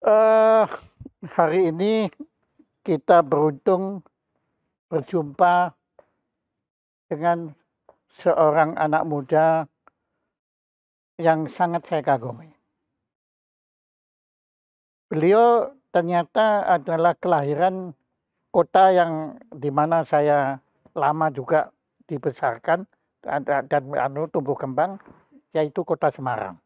Eh, Hari ini kita beruntung berjumpa dengan seorang anak muda yang sangat saya kagumi. Beliau ternyata adalah kelahiran kota yang di mana saya lama juga dibesarkan dan tumbuh kembang, yaitu kota Semarang.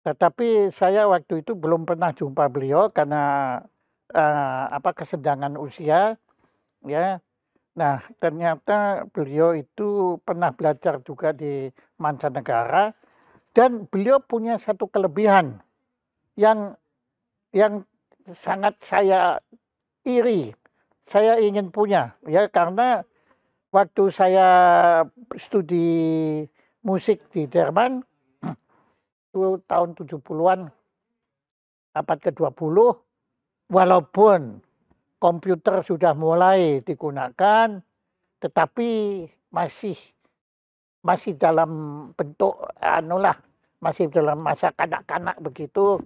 Tetapi saya waktu itu belum pernah jumpa beliau karena kesenjangan usia, ya. Nah, ternyata beliau itu pernah belajar juga di mancanegara dan beliau punya satu kelebihan yang yang sangat saya iri. Saya ingin punya, ya, karena waktu saya studi musik di Jerman itu tahun 70-an abad ke-20, walaupun komputer sudah mulai digunakan tetapi masih masih dalam bentuk masih dalam masa kanak-kanak begitu,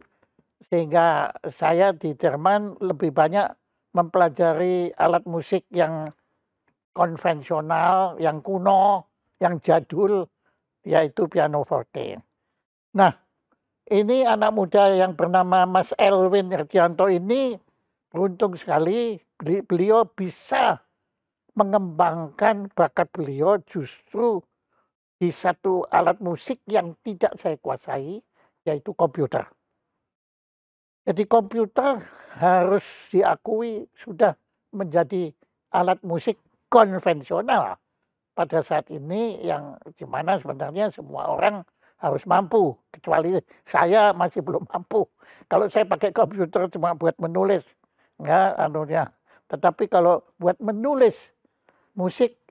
sehingga saya di Jerman lebih banyak mempelajari alat musik yang konvensional, yang kuno, yang jadul, yaitu pianoforte. Nah, ini anak muda yang bernama Mas Elwin Herdianto ini beruntung sekali beliau bisa mengembangkan bakat beliau justru di satu alat musik yang tidak saya kuasai, yaitu komputer. Jadi komputer harus diakui sudah menjadi alat musik konvensional pada saat ini yang dimana sebenarnya semua orang harus mampu, kecuali saya masih belum mampu. Kalau saya pakai komputer cuma buat menulis, ya anunya. Tetapi kalau buat menulis musik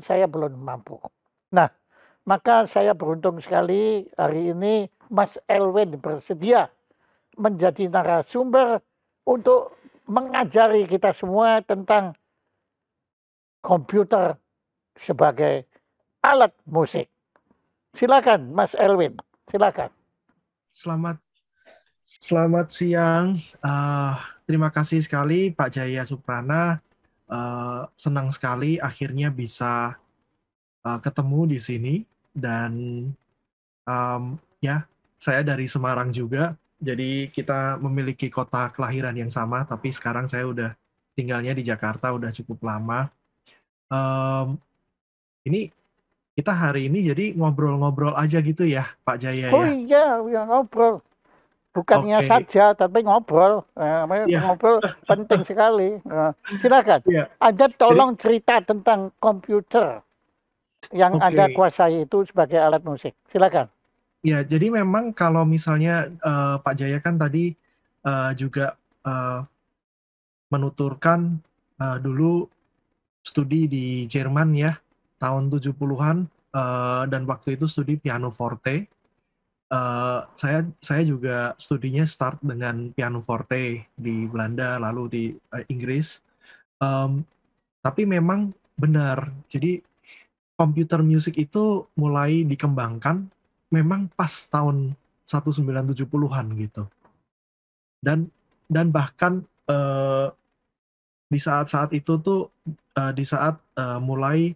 saya belum mampu. Nah, maka saya beruntung sekali hari ini Mas Elwin bersedia menjadi narasumber untuk mengajari kita semua tentang komputer sebagai alat musik. Silakan Mas Elwin, silakan. Selamat selamat siang. Terima kasih sekali Pak Jaya Suprana. Senang sekali akhirnya bisa ketemu di sini dan ya saya dari Semarang juga. Jadi kita memiliki kota kelahiran yang sama, tapi sekarang saya udah tinggalnya di Jakarta udah cukup lama. Em, ini kita hari ini jadi ngobrol-ngobrol aja gitu ya, Pak Jaya Oh ya. iya, ya ngobrol. Bukannya Oke, saja, tapi ngobrol. ya, Ngobrol penting sekali. Silakan. ya. Anda Jadi tolong cerita tentang komputer yang Anda oke. kuasai itu sebagai alat musik. Silakan. Ya, jadi memang kalau misalnya Pak Jaya kan tadi juga eh, menuturkan dulu studi di Jerman ya, tahun 70-an dan waktu itu studi pianoforte. Saya juga studinya start dengan pianoforte di Belanda lalu di Inggris. Em, tapi memang benar. Jadi computer music itu mulai dikembangkan memang pas tahun 1970-an gitu. Dan bahkan di saat-saat itu tuh di saat mulai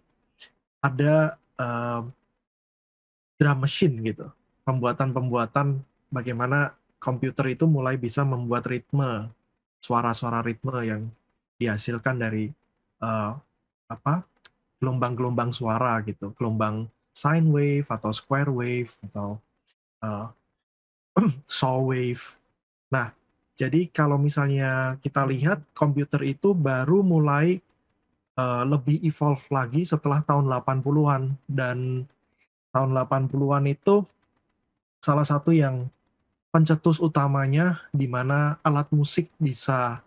ada drum machine gitu. Pembuatan-pembuatan bagaimana komputer itu mulai bisa membuat ritme, suara-suara ritme yang dihasilkan dari eh, apa gelombang-gelombang suara gitu, gelombang sine wave atau square wave atau uh, saw wave. Nah, jadi kalau misalnya kita lihat komputer itu baru mulai lebih evolve lagi setelah tahun 80-an dan tahun 80-an itu salah satu yang pencetus utamanya di mana alat musik bisa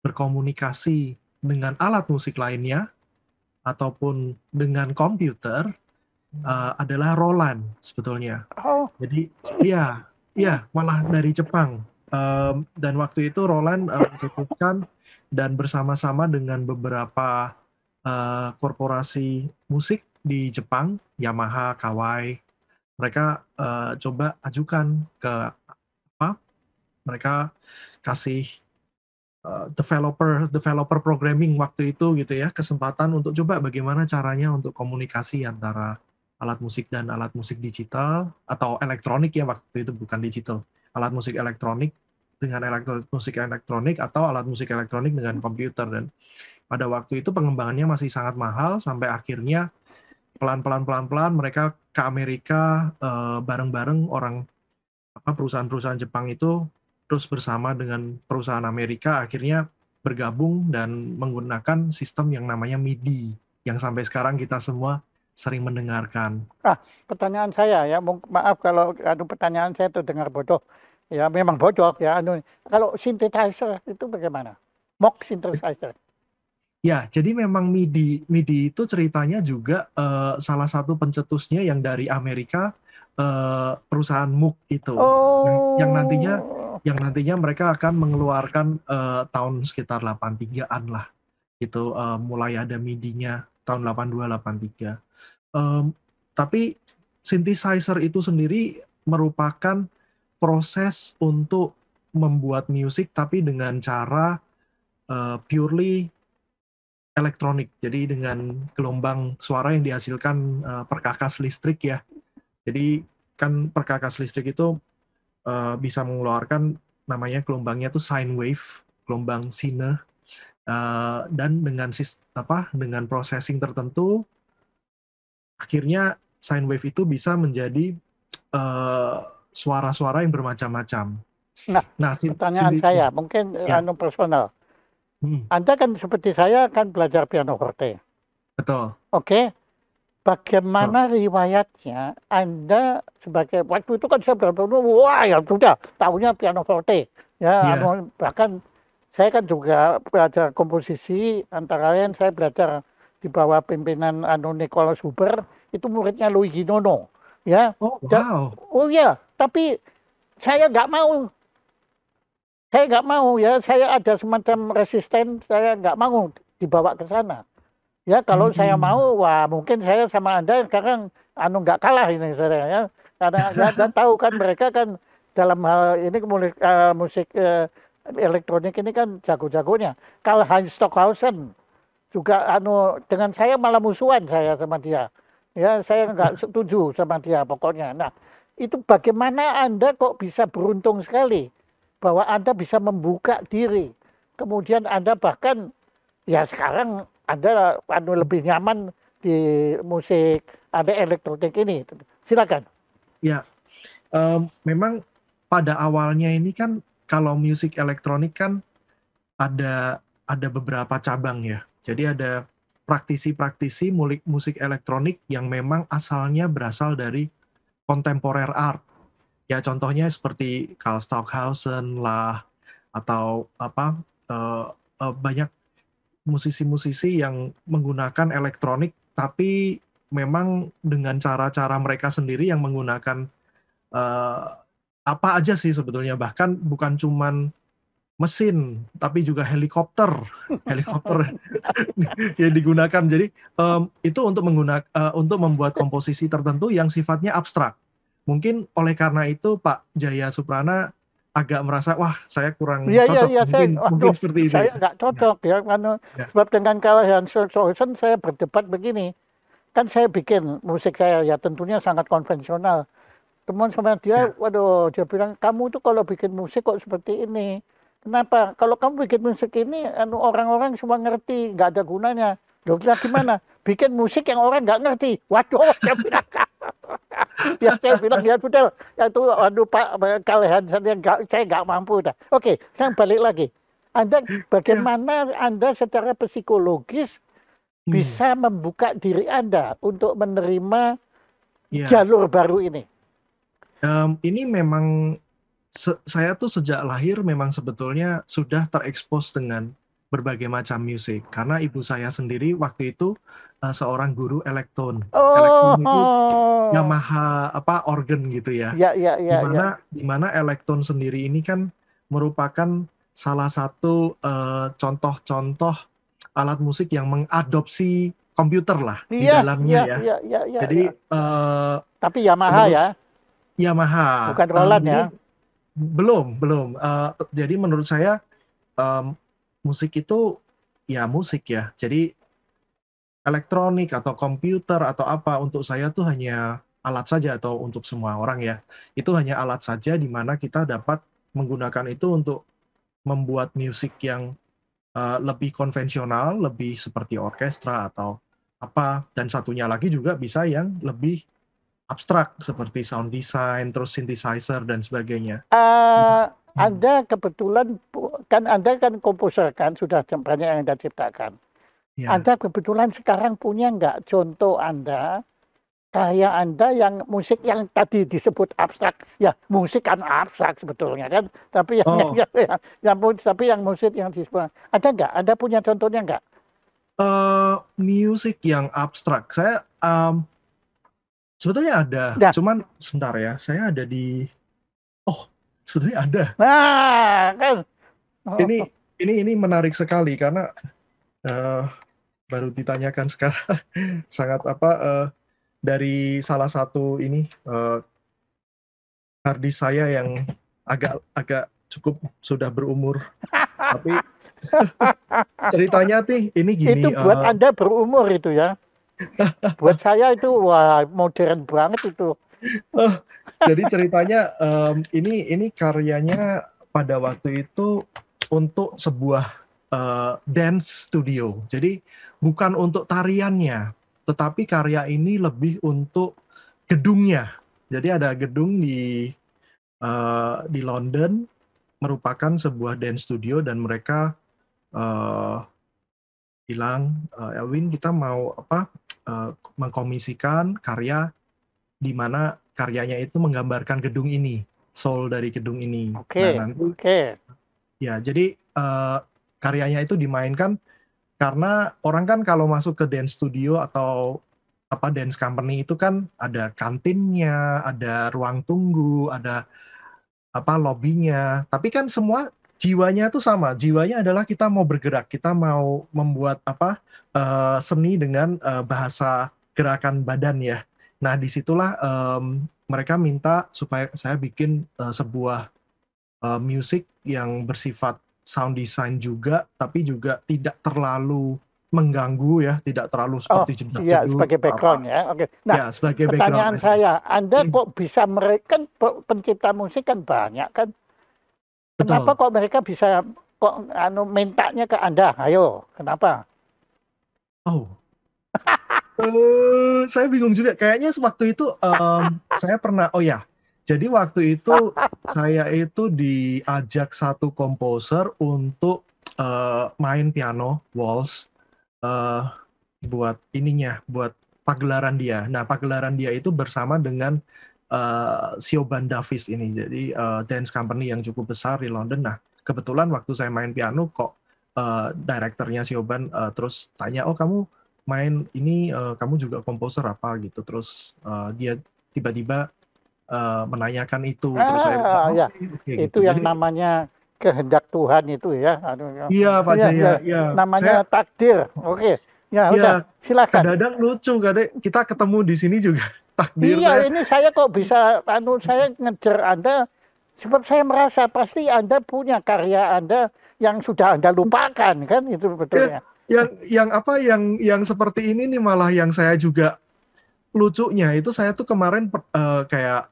berkomunikasi dengan alat musik lainnya ataupun dengan komputer adalah Roland sebetulnya. Oh, Jadi iya, iya malah dari Jepang. Dan waktu itu Roland mencetuskan dan bersama-sama dengan beberapa korporasi musik di Jepang, Yamaha, Kawai, mereka coba ajukan ke apa mereka kasih developer programming waktu itu gitu ya, kesempatan untuk coba bagaimana caranya untuk komunikasi antara alat musik dan alat musik digital atau elektronik ya, waktu itu bukan digital, alat musik elektronik dengan musik elektronik atau alat musik elektronik dengan komputer. Dan pada waktu itu pengembangannya masih sangat mahal sampai akhirnya pelan-pelan mereka ke Amerika bareng-bareng perusahaan-perusahaan Jepang itu, terus bersama dengan perusahaan Amerika akhirnya bergabung dan menggunakan sistem yang namanya MIDI, yang sampai sekarang kita semua sering mendengarkan. Pertanyaan saya ya, maaf kalau pertanyaan saya terdengar bodoh. Ya memang bodoh ya. Kalau synthesizer itu bagaimana? Moog synthesizer. Ya, jadi memang MIDI itu ceritanya juga salah satu pencetusnya yang dari Amerika, perusahaan Moog itu, yang nantinya mereka akan mengeluarkan tahun sekitar 83-an lah, gitu, mulai ada MIDI-nya tahun 82, 83. Tapi synthesizer itu sendiri merupakan proses untuk membuat musik tapi dengan cara purely elektronik. Jadi dengan gelombang suara yang dihasilkan perkakas listrik ya. Jadi kan perkakas listrik itu bisa mengeluarkan namanya gelombangnya tuh sine wave, gelombang sine, dan dengan processing tertentu akhirnya sine wave itu bisa menjadi suara-suara yang bermacam-macam. Nah, pertanyaan saya mungkin ya. personal. Anda kan seperti saya kan belajar pianoforte. Betul. Oke. Bagaimana riwayatnya Anda sebagai waktu itu kan saya benar-benar wah ya sudah tahunya pianoforte ya, bahkan saya kan juga belajar komposisi, antara lain saya belajar di bawah pimpinan Nicholas Huber, itu muridnya Luigi Nono ya. Oh wow. Oh ya, tapi saya nggak mau ya, saya ada semacam resisten, saya nggak mau dibawa ke sana. Ya kalau saya mau, wah mungkin saya sama Anda sekarang nggak kalah ini saya ya. Karena ya tahu kan mereka kan dalam hal ini musik elektronik ini kan jago-jagonya. Karl-Heinz Stockhausen juga dengan saya malah musuhan saya sama dia. Ya saya nggak setuju sama dia pokoknya. Nah itu bagaimana Anda kok bisa beruntung sekali bahwa Anda bisa membuka diri. Kemudian Anda bahkan ya sekarang Anda lebih nyaman di musik ada elektronik ini. Silakan. Ya, memang pada awalnya ini kan kalau musik elektronik kan ada beberapa cabang ya. Jadi ada praktisi-praktisi musik elektronik yang memang asalnya berasal dari contemporary art. Ya contohnya seperti Karl Stockhausen lah, atau banyak musisi-musisi yang menggunakan elektronik tapi memang dengan cara-cara mereka sendiri yang menggunakan apa aja sih sebetulnya, bahkan bukan cuman mesin tapi juga helikopter yang digunakan. Jadi itu untuk membuat komposisi tertentu yang sifatnya abstrak. Mungkin oleh karena itu Pak Jaya Suprana agak merasa wah saya kurang cocok, mungkin seperti itu. Saya nggak cocok ya, karena sebab dengan Karl-Heinz Stockhausen saya berdebat begini, kan saya bikin musik saya ya tentunya sangat konvensional. Teman sama dia, waduh dia bilang kamu tuh kalau bikin musik kok seperti ini. Kenapa? Kalau kamu bikin musik ini, orang-orang semua ngerti, nggak ada gunanya. Loh, gimana? Bikin musik yang orang nggak ngerti. Waduh, dia bilang. Ya saya bilang ya betul. Itu Pak Karl-Heinz yang saya nggak mampu dah. Oke, sekarang balik lagi. Bagaimana Anda secara psikologis bisa membuka diri Anda untuk menerima jalur baru ini? Ini memang saya tuh sejak lahir memang sebetulnya sudah terekspos dengan berbagai macam musik, karena ibu saya sendiri waktu itu seorang guru elektron. Elektron itu Yamaha organ gitu ya. Dimana elektron sendiri ini kan merupakan salah satu contoh-contoh alat musik yang mengadopsi komputer lah di dalamnya ya. Jadi tapi Yamaha ya. Yamaha. Bukan Roland ya. belum, belum. Jadi menurut saya musik itu ya musik ya. Jadi elektronik atau komputer atau apa untuk saya tuh hanya alat saja atau untuk semua orang ya. Itu hanya alat saja di mana kita dapat menggunakan itu untuk membuat musik yang lebih konvensional, lebih seperti orkestra atau apa. Dan satunya lagi juga bisa yang lebih abstrak seperti sound design, terus synthesizer dan sebagainya. Eh, Hmm. Anda kebetulan kan Anda kan komposer kan sudah banyak yang Anda ciptakan. Ya. Anda kebetulan sekarang punya nggak contoh Anda karya Anda yang musik yang tadi disebut abstrak, ya musik kan abstrak sebetulnya kan, tapi yang Oh, tapi yang musik yang disebut ada nggak? Anda punya contohnya nggak? musik yang abstrak. Saya sebetulnya ada, Nah, cuman sebentar ya. Saya ada di oh, sebetulnya ada. nah kan, oh, Ini ini menarik sekali karena eh, baru ditanyakan sekarang sangat apa dari salah satu ini harddisk saya yang agak agak cukup sudah berumur. Tapi ceritanya nih ini gini. itu buat Anda berumur itu ya. Buat saya itu wah modern banget itu. eh, jadi ceritanya ini karyanya pada waktu itu untuk sebuah dance studio. Jadi bukan untuk tariannya, tetapi karya ini lebih untuk gedungnya. Jadi ada gedung di London merupakan sebuah dance studio dan mereka uh, bilang, Elwin kita mau apa mengkomisikan karya di mana karyanya itu menggambarkan gedung ini, soul dari gedung ini. Nah Oke, nanti oke. ya jadi karyanya itu dimainkan karena orang kan kalau masuk ke dance studio atau apa dance company itu kan ada kantinnya, ada ruang tunggu, ada apa lobbynya. Tapi kan semua jiwanya itu sama. Jiwanya adalah kita mau bergerak, kita mau membuat apa seni dengan bahasa gerakan badan ya. Nah disitulah mereka minta supaya saya bikin sebuah musik yang bersifat sound design juga, tapi juga tidak terlalu mengganggu ya, tidak terlalu Oh, seperti iya jedak-jeduk sebagai atau apa. background ya. Oke. Nah, Ya sebagai background pertanyaan aja. saya, Anda Hmm, kok bisa mereka kan pencipta musik kan banyak kan? Kenapa betul. kok mereka bisa kok mintanya ke Anda? Ayo, kenapa? Oh, saya bingung juga. Kayaknya waktu itu saya pernah. Oh ya, jadi waktu itu saya itu diajak satu komposer untuk main piano waltz eh, buat ininya, buat pagelaran dia. Nah, pagelaran dia itu bersama dengan Siobhan Davis ini. Jadi dance company yang cukup besar di London. Nah, kebetulan waktu saya main piano kok direkturnya Siobhan terus tanya, "Oh, kamu main ini kamu juga komposer apa?" gitu. Terus dia tiba-tiba menanyakan itu. Terus saya bilang, Ah, ya, "Oke, oke," itu gitu. yang Jadi namanya kehendak Tuhan itu ya. Ya, iya Pak ya, Jaya, ya. ya Namanya saya takdir. Oke, ya udah, ya silakan. kadang-kadang lucu, kadang kita ketemu di sini juga takdir Iya, saya. ini saya kok bisa, saya ngejar Anda, sebab saya merasa pasti Anda punya karya Anda yang sudah Anda lupakan, kan? Itu Ya, betulnya. yang apa yang seperti ini nih malah yang saya juga lucunya itu saya tuh kemarin kayak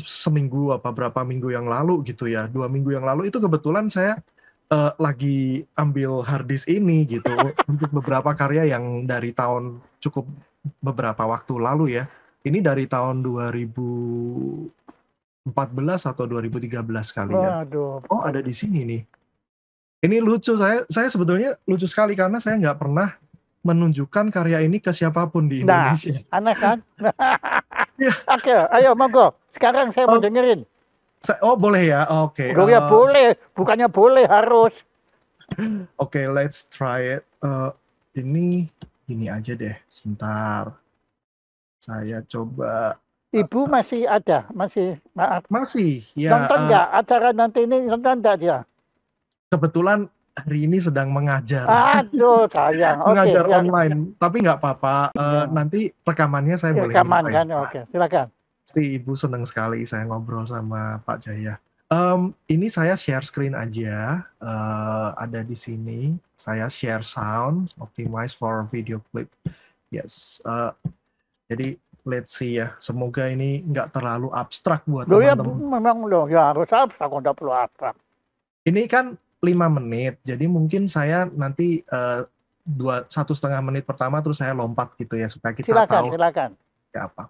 seminggu apa berapa minggu yang lalu gitu ya 2 minggu yang lalu itu kebetulan saya lagi ambil hard disk ini gitu untuk beberapa karya yang dari tahun cukup beberapa waktu lalu ya ini dari tahun 2014 atau 2013 kali ya. Waduh, Oh ada di sini nih. Ini lucu, saya sebetulnya lucu sekali karena saya nggak pernah menunjukkan karya ini ke siapapun di nah, Indonesia. aneh kan? Ya, Oke, ayo monggo. Sekarang saya mau oh, dengerin. oh boleh ya, oke, Gue ya boleh, bukannya boleh harus. oke, let's try it. Ini aja deh, sebentar. Saya coba Ibu masih ada, masih maaf. masih ya Nonton nggak acara nanti ini? Nonton nggak dia? kebetulan hari ini sedang mengajar, Aduh, sayang. Oke, mengajar ya, online, tapi nggak apa-apa. ya. Nanti rekamannya saya boleh Rekaman minta ya, kan? Pak. Oke, silakan. Pasti Ibu senang sekali saya ngobrol sama Pak Jaya. Ini saya share screen aja, ada di sini. Saya share sound, optimize for video clip. Yes, jadi let's see ya. Semoga ini nggak terlalu abstrak buat Loh ya teman-teman. memang loh ya harus abstrak, kok nggak perlu abstrak. Ini kan 5 menit, jadi mungkin saya nanti 1,5 menit pertama terus saya lompat gitu ya supaya kita Silakan, tahu silakan. ya apa.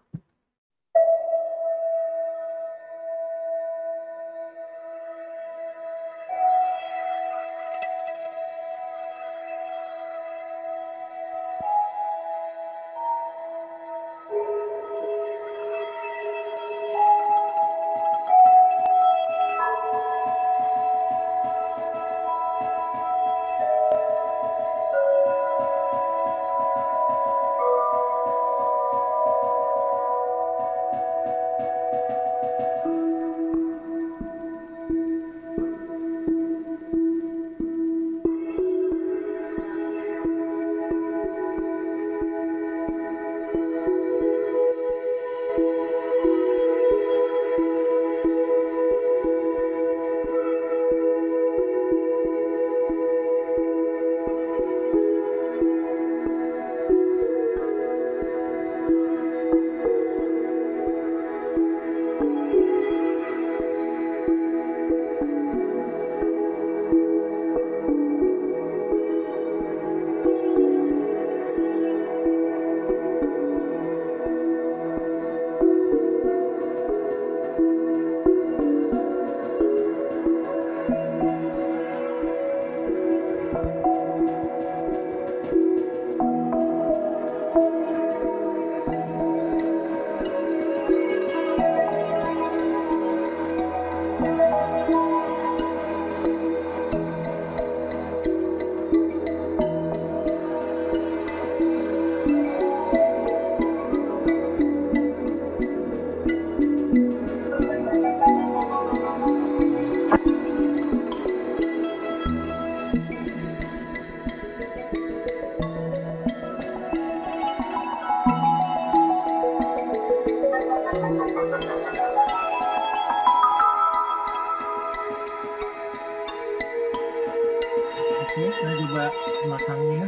Oke, saya coba belakangnya.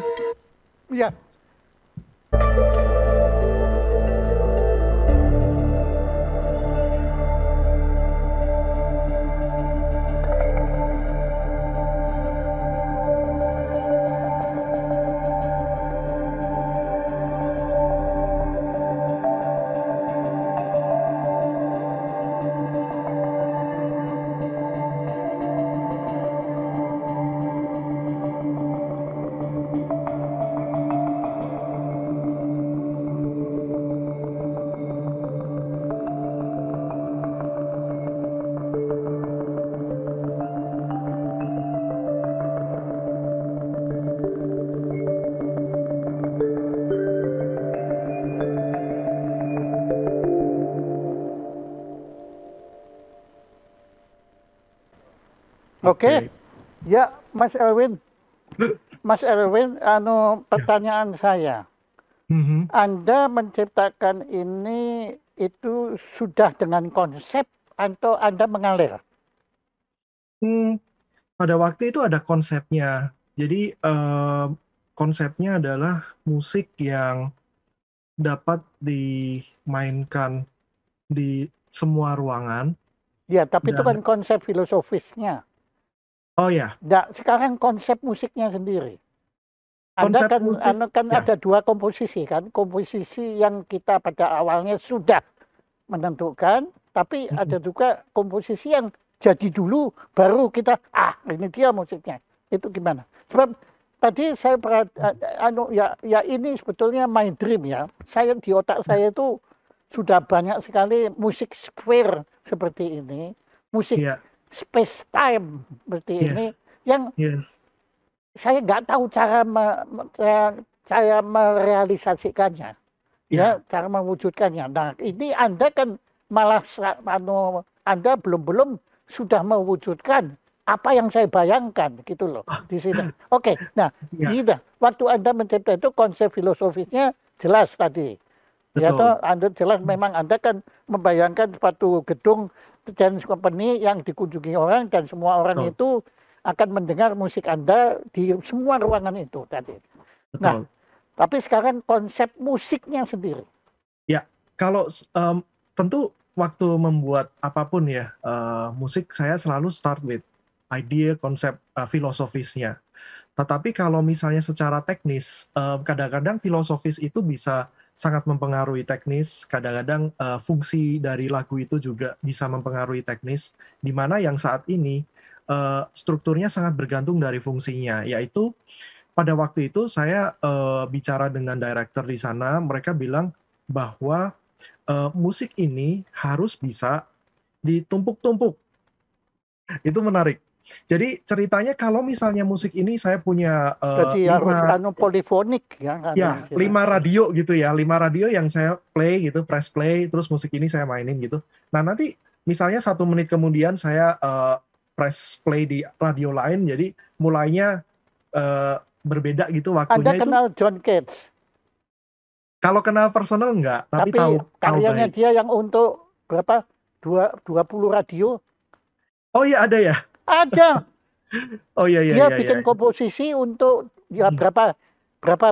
Iya. Oke. Ya, Mas Erwin. Mas Erwin, pertanyaan saya. Anda menciptakan ini itu sudah dengan konsep atau Anda mengalir? Pada waktu itu ada konsepnya. Jadi konsepnya adalah musik yang dapat dimainkan di semua ruangan. Ya, tapi itu kan konsep filosofisnya. Oh ya. Nah, sekarang konsep musiknya sendiri. Anda kan ya. ada dua komposisi kan, komposisi yang kita pada awalnya sudah menentukan, tapi ada juga komposisi yang jadi dulu, baru kita ini dia musiknya. Itu gimana? Sebab tadi saya ya ini sebetulnya my dream ya. Saya di otak saya itu sudah banyak sekali musik square seperti ini, musik space time seperti ini, yang saya nggak tahu cara saya merealisasikannya, ya cara mewujudkannya. Nah ini Anda kan malah Anda belum sudah mewujudkan apa yang saya bayangkan gitu loh di sini. Oke, nah gini, waktu Anda mencipta itu konsep filosofisnya jelas tadi. Ya toh Anda jelas memang Anda kan membayangkan suatu gedung dance company yang dikunjungi orang dan semua orang betul, itu akan mendengar musik Anda di semua ruangan itu tadi. Nah, betul. tapi sekarang konsep musiknya sendiri. Ya, kalau tentu waktu membuat apapun ya, musik saya selalu start with idea, konsep, filosofisnya. Tetapi kalau misalnya secara teknis, kadang-kadang filosofis itu bisa sangat mempengaruhi teknis, kadang-kadang, fungsi dari lagu itu juga bisa mempengaruhi teknis, di mana yang saat ini, strukturnya sangat bergantung dari fungsinya, yaitu pada waktu itu saya, bicara dengan director di sana, mereka bilang bahwa, musik ini harus bisa ditumpuk-tumpuk. Itu menarik. Jadi ceritanya kalau misalnya musik ini saya punya, Jadi harus 5 polifonik ya kan ya, istilahnya. 5 radio gitu ya, 5 radio yang saya play gitu, press play, terus musik ini saya mainin gitu. Nah, nanti misalnya 1 menit kemudian saya, press play di radio lain, jadi mulainya, berbeda gitu Anda waktunya itu. kenal John Cage, Kalau kenal personal enggak, tapi tapi tahu tahu karyanya baik. dia yang untuk berapa? 20 radio Oh iya ada ya? ada. Oh iya iya Dia iya iya. bikin komposisi untuk ya Mhm. berapa berapa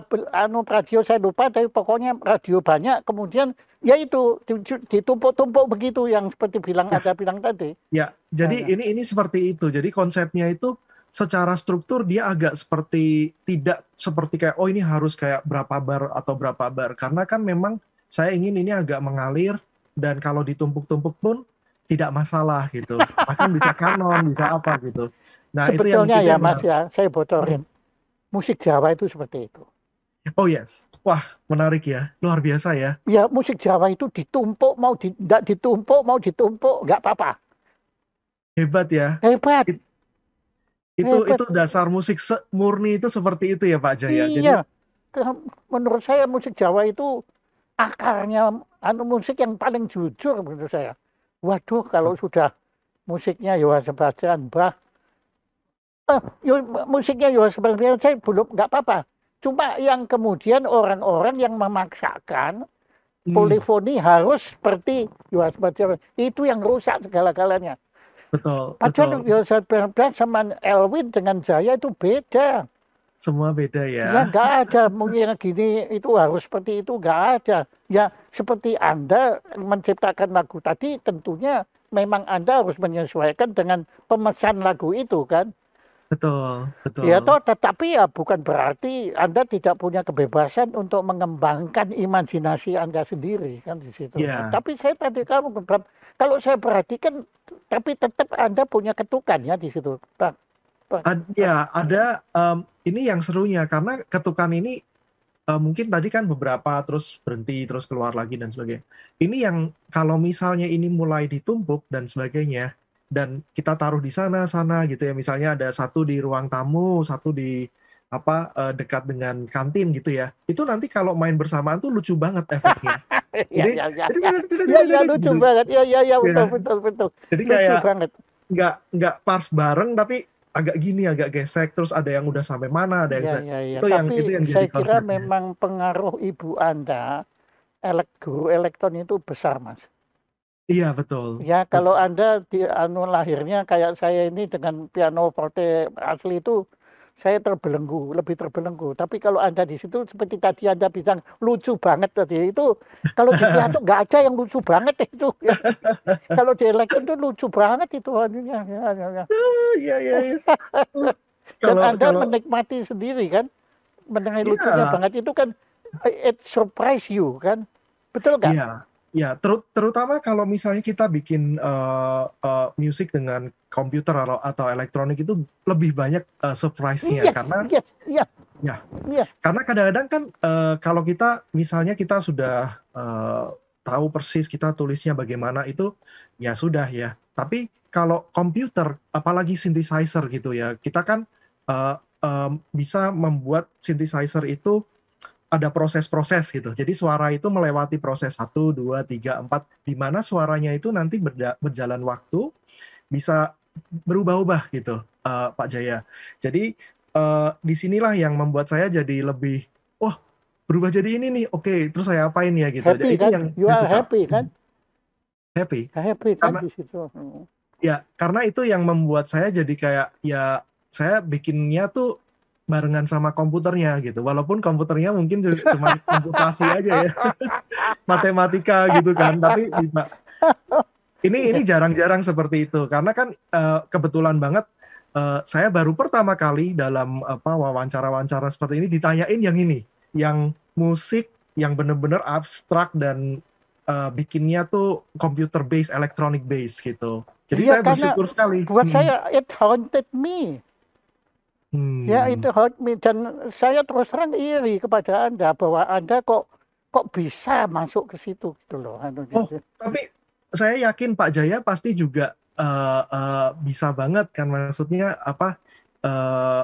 radio saya lupa, tapi pokoknya radio banyak. Kemudian ya itu ditumpuk-tumpuk begitu yang seperti bilang Ya ada bilang tadi. ya, Nah, jadi ini seperti itu. Jadi konsepnya itu secara struktur dia agak seperti tidak seperti kayak, "Oh ini harus kayak berapa bar atau berapa bar." Karena kan memang saya ingin ini agak mengalir dan kalau ditumpuk-tumpuk pun tidak masalah gitu. Bahkan bisa kanon, bisa apa gitu. Nah, itu yang sebetulnya itu ya yang Mas menarik. ya, saya Mhm. bocorin. Musik Jawa itu seperti itu. Oh yes. Wah, menarik ya. Luar biasa ya. Ya musik Jawa itu ditumpuk mau tidak ditumpuk mau ditumpuk nggak apa-apa. Hebat ya. Hebat, It hebat. itu dasar musik murni itu seperti itu ya Pak Jaya. Iya, Jadi menurut saya musik Jawa itu akarnya musik yang paling jujur menurut saya. Waduh, kalau sudah musiknya Johann Sebastian Bach, musiknya Johann Sebastian saya belum nggak apa-apa. Cuma yang kemudian orang-orang yang memaksakan hmm, polifoni harus seperti Johann Sebastian Bach. Itu yang rusak segala-galanya. betul, Padahal betul. Johann Sebastian Bach sama Elwin dengan Jaya itu beda. Semua beda Ya ya. nggak ada mungkin gini itu harus seperti itu nggak ada. Ya seperti Anda menciptakan lagu tadi tentunya memang Anda harus menyesuaikan dengan pemesan lagu itu kan. Betul, Ya betul. toh tetapi ya bukan berarti Anda tidak punya kebebasan untuk mengembangkan imajinasi Anda sendiri kan di situ. Nah, Ya, tapi saya tadi kalau saya perhatikan tapi tetap Anda punya ketukan ya di situ. ya ada ini yang serunya karena ketukan ini mungkin tadi kan beberapa terus berhenti terus keluar lagi dan sebagainya. Ini yang kalau misalnya ini mulai ditumpuk dan sebagainya dan kita taruh di sana sana gitu ya. Misalnya ada satu di ruang tamu, satu di apa dekat dengan kantin gitu ya. Itu nanti kalau main bersamaan tuh lucu banget efeknya. Ya, Jadi ya, ya, jadi ya, ya, ya lucu gitu. banget. Ya, ya, ya, Ya. betul, betul, betul. Jadi Lucu kayak banget. nggak pas bareng tapi agak gini agak gesek terus ada yang udah sampai mana ada yang Ya, ya, ya. Tapi itu yang jadi saya kira konsepnya. memang pengaruh ibu Anda, guru elektron itu besar, Mas. Iya betul Ya, kalau betul. Anda di lahirnya kayak saya ini dengan piano forte asli itu, saya terbelenggu, lebih terbelenggu. Tapi kalau Anda di situ seperti tadi Anda bilang lucu banget tadi itu, kalau di piano nggak ada yang lucu banget itu. Ya. Kalau di elektron itu lucu banget itu anunya. Ya, ya, ya. Iya iya iya. Dan Kalau Anda kalau menikmati sendiri kan, mendengar lucunya iya banget itu kan, it surprise you kan, betul nggak? iya iya terutama kalau misalnya kita bikin musik dengan komputer atau elektronik itu lebih banyak surprise-nya Iya, karena iya, iya, ya iya. karena kadang-kadang kan kalau kita misalnya kita sudah tahu persis kita tulisnya bagaimana itu ya sudah ya. Tapi kalau komputer apalagi synthesizer gitu ya, kita kan bisa membuat synthesizer itu ada proses-proses gitu. Jadi suara itu melewati proses 1, 2, 3, 4 di mana suaranya itu nanti berjalan waktu bisa berubah-ubah gitu, Pak Jaya. Jadi disinilah yang membuat saya jadi lebih, wah berubah jadi ini nih, oke, terus saya apain ya gitu. Happy Itu kan, yang you saya are suka. happy kan. happy. Happy kan Karena di situ. ya, karena itu yang membuat saya jadi kayak ya saya bikinnya tuh barengan sama komputernya gitu. Walaupun komputernya mungkin cuma komputasi aja ya, matematika gitu kan, tapi bisa. Ini Iya, jarang-jarang seperti itu karena kan kebetulan banget saya baru pertama kali dalam apa wawancara-wawancara seperti ini ditanyain yang ini, yang musik yang bener-bener abstrak dan bikinnya tuh computer based, electronic based gitu. Jadi iya, saya karena bersyukur sekali. buat saya it haunted me. Ya Hmm. itu haunt me dan saya terus terang iri kepada Anda bahwa Anda kok bisa masuk ke situ gitu loh. Oh, tapi saya yakin Pak Jaya pasti juga bisa banget kan, maksudnya apa, eh,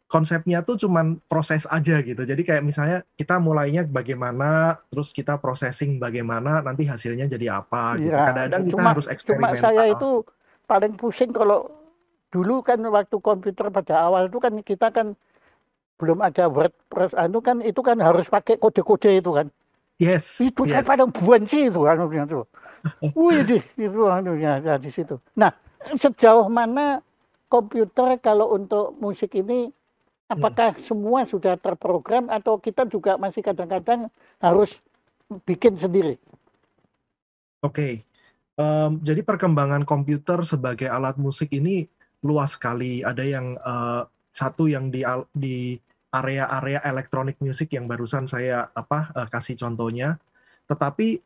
konsepnya tuh cuman proses aja gitu. Jadi kayak misalnya kita mulainya bagaimana, terus kita processing bagaimana, nanti hasilnya jadi apa gitu. Iya, Kadang-kadang kita cuma harus cuma saya eksperimental. itu paling pusing kalau dulu kan waktu komputer pada awal itu kan kita kan belum ada WordPress, itu kan harus pakai kode-kode itu kan. Yes, Itu saya yes. paling benci itu anunya tuh. Wih, itu anunya ya, di situ. Nah, sejauh mana komputer kalau untuk musik ini, Hmm, apakah semua sudah terprogram atau kita juga masih kadang-kadang harus bikin sendiri? Oke. Jadi perkembangan komputer sebagai alat musik ini luas sekali. Ada yang satu yang di area-area electronic music yang barusan saya apa kasih contohnya. Tetapi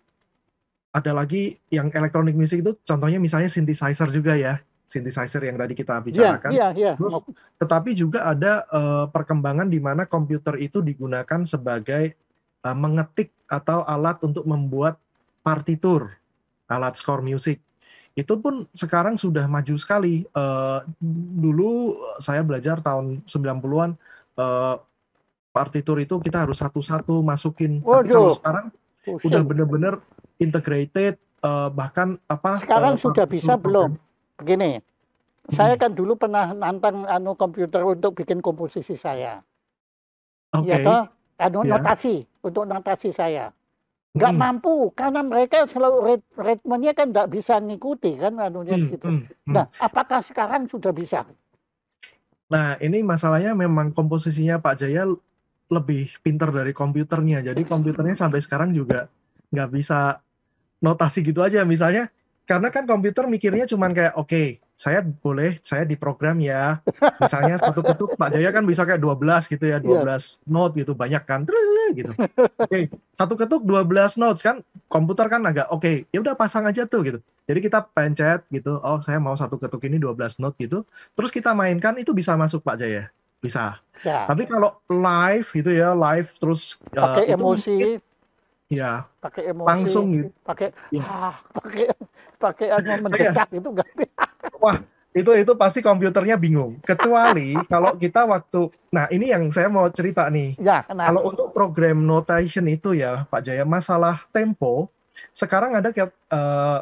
ada lagi yang electronic music itu contohnya misalnya synthesizer juga ya, synthesizer yang tadi kita Iya, bicarakan. iya, iya. Terus tetapi juga ada perkembangan di mana komputer itu digunakan sebagai mengetik atau alat untuk membuat partitur, alat skor musik. Itu pun sekarang sudah maju sekali. Dulu saya belajar tahun 90-an, partitur itu kita harus satu-satu masukin. Tapi kalau Waduh, sekarang udah pusing. bener-bener integrated, bahkan apa Sekarang sudah partitur bisa program. belum? Begini, saya Hmm. kan dulu pernah nantang komputer untuk bikin komposisi saya. Ya Oke, toh, ya. notasi untuk notasi saya. Nggak Hmm, mampu karena mereka selalu ritmenya kan nggak bisa ngikuti kan anunya di hmm, situ. hmm, hmm. Nah, apakah sekarang sudah bisa? Nah, ini masalahnya memang komposisinya Pak Jaya lebih pinter dari komputernya. Jadi komputernya sampai sekarang juga nggak bisa notasi gitu aja misalnya, karena kan komputer mikirnya cuman kayak oke, saya diprogram ya, misalnya satu ketuk Pak Jaya kan bisa kayak 12 gitu ya, Iya. 12 note gitu, banyak kan gitu. Oke, satu ketuk 12 notes kan, komputer kan agak oke, ya udah pasang aja tuh gitu. Jadi kita pencet gitu, oh saya mau satu ketuk ini 12 note gitu, terus kita mainkan itu bisa masuk Pak Jaya, bisa. Ya, Tapi kalau live gitu ya, live terus pakai itu emosi, mungkin ya pakai emosi, langsung gitu. pakai Ya, pakai pakai saya mendesak itu enggak. wah, itu pasti komputernya bingung. Kecuali kalau kita waktu, nah ini yang saya mau cerita nih. Ya, nah, Kalau untuk program notation itu ya, Pak Jaya, masalah tempo, sekarang ada kayak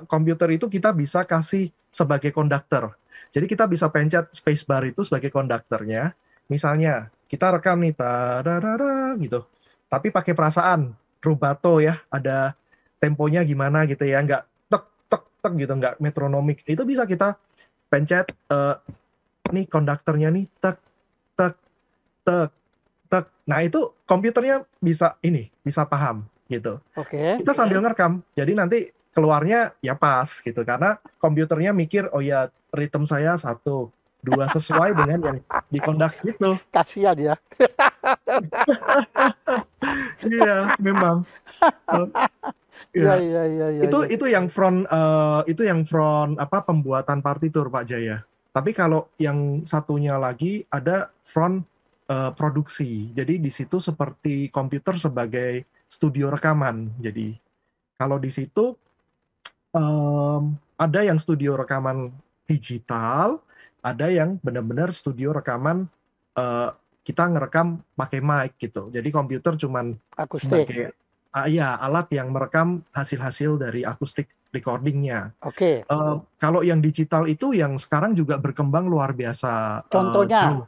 komputer itu kita bisa kasih sebagai konduktor. Jadi kita bisa pencet spacebar itu sebagai konduktornya. Misalnya kita rekam nih, tararara, gitu. Tapi pakai perasaan, rubato ya, ada temponya gimana gitu ya, nggak tek tek tek gitu, nggak metronomik. Itu bisa kita pencet nih konduktornya nih tek tek tek tek. Nah, itu komputernya bisa ini, bisa paham gitu. oke. Kita sambil ngerekam. Jadi nanti keluarnya ya pas gitu karena komputernya mikir oh ya ritme saya satu dua sesuai dengan yang dikondak gitu. Kasihan ya. Iya, memang. Eh, Iya, ya. iya, iya, iya, Itu iya. itu yang front apa pembuatan partitur Pak Jaya. Tapi kalau yang satunya lagi ada front produksi. Jadi di situ seperti komputer sebagai studio rekaman. Jadi kalau di situ ada yang studio rekaman digital, ada yang benar-benar studio rekaman eh, kita ngerekam pakai mic gitu. Jadi komputer cuman Akustik. sebagai ya alat yang merekam hasil-hasil dari akustik recordingnya. Oke. Kalau yang digital itu yang sekarang juga berkembang luar biasa Contohnya, jauh.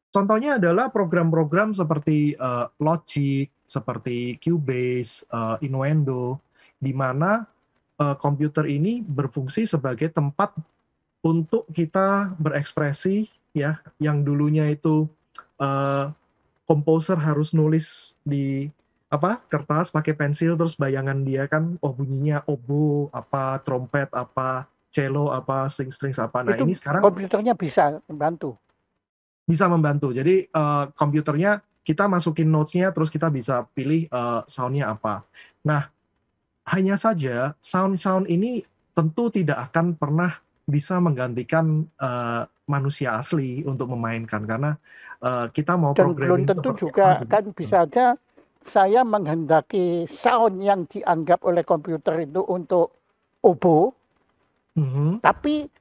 Contohnya adalah program-program seperti Logic, seperti Cubase, Innuendo, di mana komputer ini berfungsi sebagai tempat untuk kita berekspresi ya, yang dulunya itu komposer harus nulis di kertas pakai pensil, terus bayangan dia kan bunyinya oboe apa, trompet apa, cello apa, strings apa. Nah, Itu ini sekarang komputernya bisa membantu. bisa membantu. Jadi komputernya kita masukin notes-nya, terus kita bisa pilih sound-nya apa. Nah, hanya saja sound-sound ini tentu tidak akan pernah bisa menggantikan manusia asli untuk memainkan, karena kita mau Dan belum programming tentu seperti apa juga gitu. kan bisa aja saya menghendaki sound yang dianggap oleh komputer itu untuk oboe, Mhm. tapi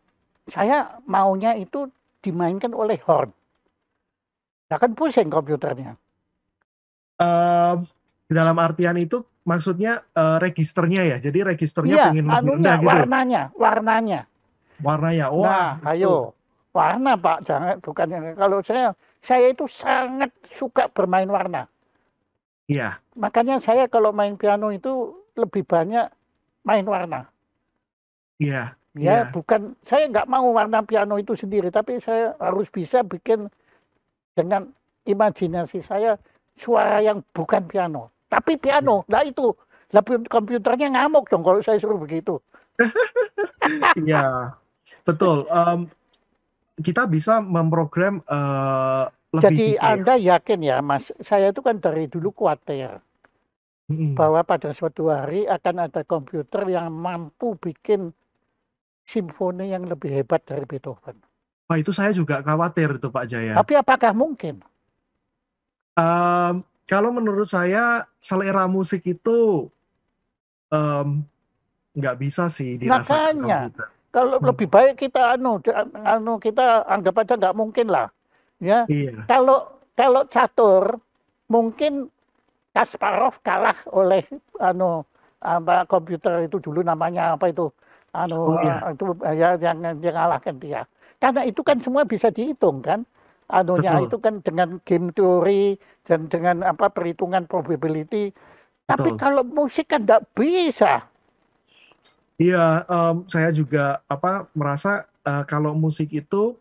saya maunya itu dimainkan oleh horn. Nah kan pusing komputernya. Dalam artian itu maksudnya registernya ya, jadi registernya Iya, pengen lebih anunya, rendah gitu, warnanya. warnanya. Wah, Nah, itu ayo, warna Pak, jangan bukan yang kalau saya itu sangat suka bermain warna. iya, Makanya saya kalau main piano itu lebih banyak main warna. iya, Ya, iya, bukan saya nggak mau warna piano itu sendiri, tapi saya harus bisa bikin dengan imajinasi saya suara yang bukan piano. Tapi piano, nah itu lebih komputernya ngamuk dong kalau saya suruh begitu. iya, betul. Kita bisa memprogram lebih Jadi detail. Anda yakin ya, Mas, saya itu kan dari dulu khawatir Mm-mm. bahwa pada suatu hari akan ada komputer yang mampu bikin simfoni yang lebih hebat dari Beethoven. Wah, itu saya juga khawatir itu Pak Jaya. Tapi apakah mungkin? Kalau menurut saya selera musik itu em, nggak bisa sih dirasakan Makanya komputer. kalau Hmm. lebih baik kita kita anggap aja nggak mungkin lah. Ya, Iya, kalau catur mungkin Kasparov kalah oleh komputer itu dulu namanya apa itu oh iya, itu ya yang ngalahkan dia. Karena itu kan semua bisa dihitung kan. Anunya betul, itu kan dengan game teori dan dengan perhitungan probability. Tapi betul. kalau musik kan nggak bisa. Iya, saya juga merasa kalau musik itu,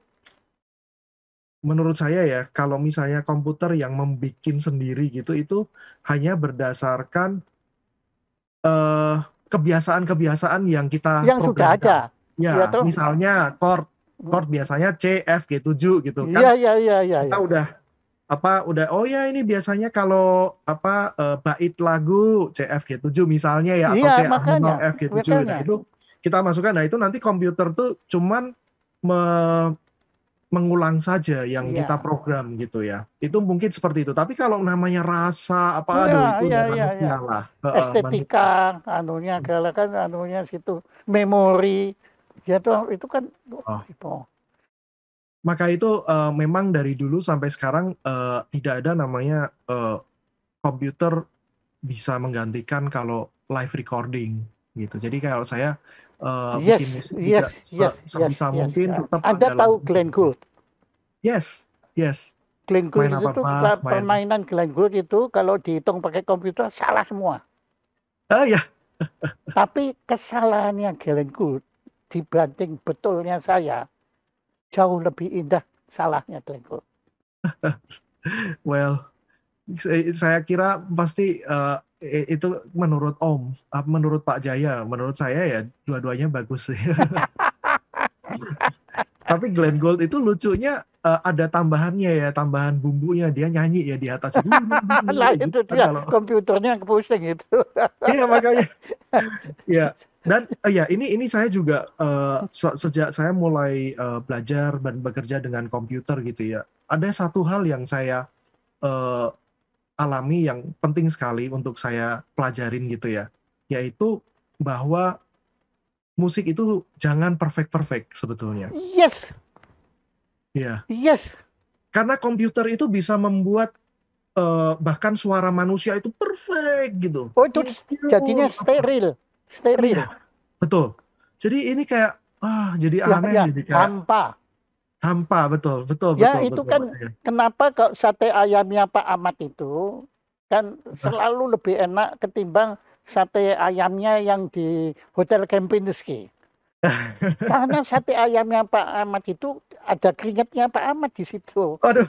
menurut saya ya, kalau misalnya komputer yang membuat sendiri gitu, itu hanya berdasarkan eh, kebiasaan-kebiasaan yang kita Yang sudah programkan. ada. Ya Ya, toh. misalnya chord biasanya C, F, G7 gitu Iya, kan. iya, iya, iya, Kita iya. udah oh ya ini biasanya kalau bait lagu C, F, G7 misalnya ya, atau Iya, C A makanya, minor F, G7. Nah, makanya. itu kita masukkan. Nah, itu nanti komputer tuh cuman me- mengulang saja yang kita Iya. program gitu ya. Itu mungkin seperti itu. Tapi kalau namanya rasa Iya, aduh itu iya, udah iya, iya. manusia lah. Estetika, Manusia. kalau kan situ memori, ya tuh itu kan Oh. itu. Maka itu memang dari dulu sampai sekarang tidak ada namanya komputer bisa menggantikan kalau live recording gitu. Jadi kalau saya Yes, bikin musik yes, juga yes, yes, sebisa yes. mungkin tetap Anda dalam tahu Glenn Gould? yes, yes. Glenn Gould Main itu apa tuh Bach, main permainan Glenn Gould itu kalau dihitung pakai komputer salah semua. ya. Tapi kesalahannya Glenn Gould dibanding betulnya saya jauh lebih indah salahnya Glenn Gould. Well, saya kira pasti itu menurut Om, menurut Pak Jaya, menurut saya ya dua-duanya bagus sih. Tapi Glenn Gould itu lucunya ada tambahannya ya, tambahan bumbunya, dia nyanyi ya di atas itu. Lah Gitu itu kan dia kalau komputernya pusing itu. iya makanya ya. Dan ya ini saya juga sejak saya mulai belajar dan bekerja dengan komputer gitu ya. Ada satu hal yang saya eh, alami yang penting sekali untuk saya pelajarin gitu ya, yaitu bahwa musik itu jangan perfect sebetulnya. Yes, Ya, yes. karena komputer itu bisa membuat bahkan suara manusia itu perfect gitu. Oh itu jadinya Tune, steril, steril. iya, betul. Jadi ini kayak jadi Ya, aneh, ya, jadi kayak hampa. hampa, betul, betul, Ya betul, itu betul, Pak kan Jaya. kenapa kalau sate ayamnya Pak Ahmad itu kan selalu lebih enak ketimbang sate ayamnya yang di Hotel Kempinski. Karena sate ayamnya Pak Ahmad itu ada keringatnya Pak Ahmad di situ. Aduh,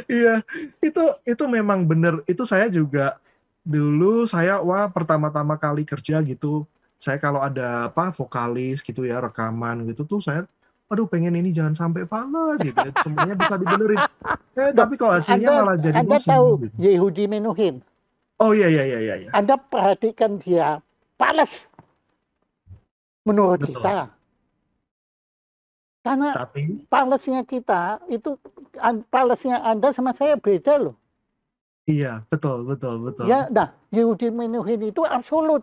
iya, itu memang bener. Itu saya juga dulu saya wah pertama-tama kali kerja gitu. Saya kalau ada apa vokalis gitu ya rekaman gitu tuh saya aduh pengen ini jangan sampai fals gitu ya. Semuanya bisa dibenerin. Loh, Tapi kalau hasilnya Anda malah jadi Anda bosen tahu gitu. Yehudi Menuhin? Oh iya iya iya iya iya. Anda perhatikan dia pales menurut Betul. kita. Karena Tapi palesnya kita itu palesnya Anda sama saya beda loh. iya, betul betul betul. Ya, nah Yehudi Menuhin itu absolut.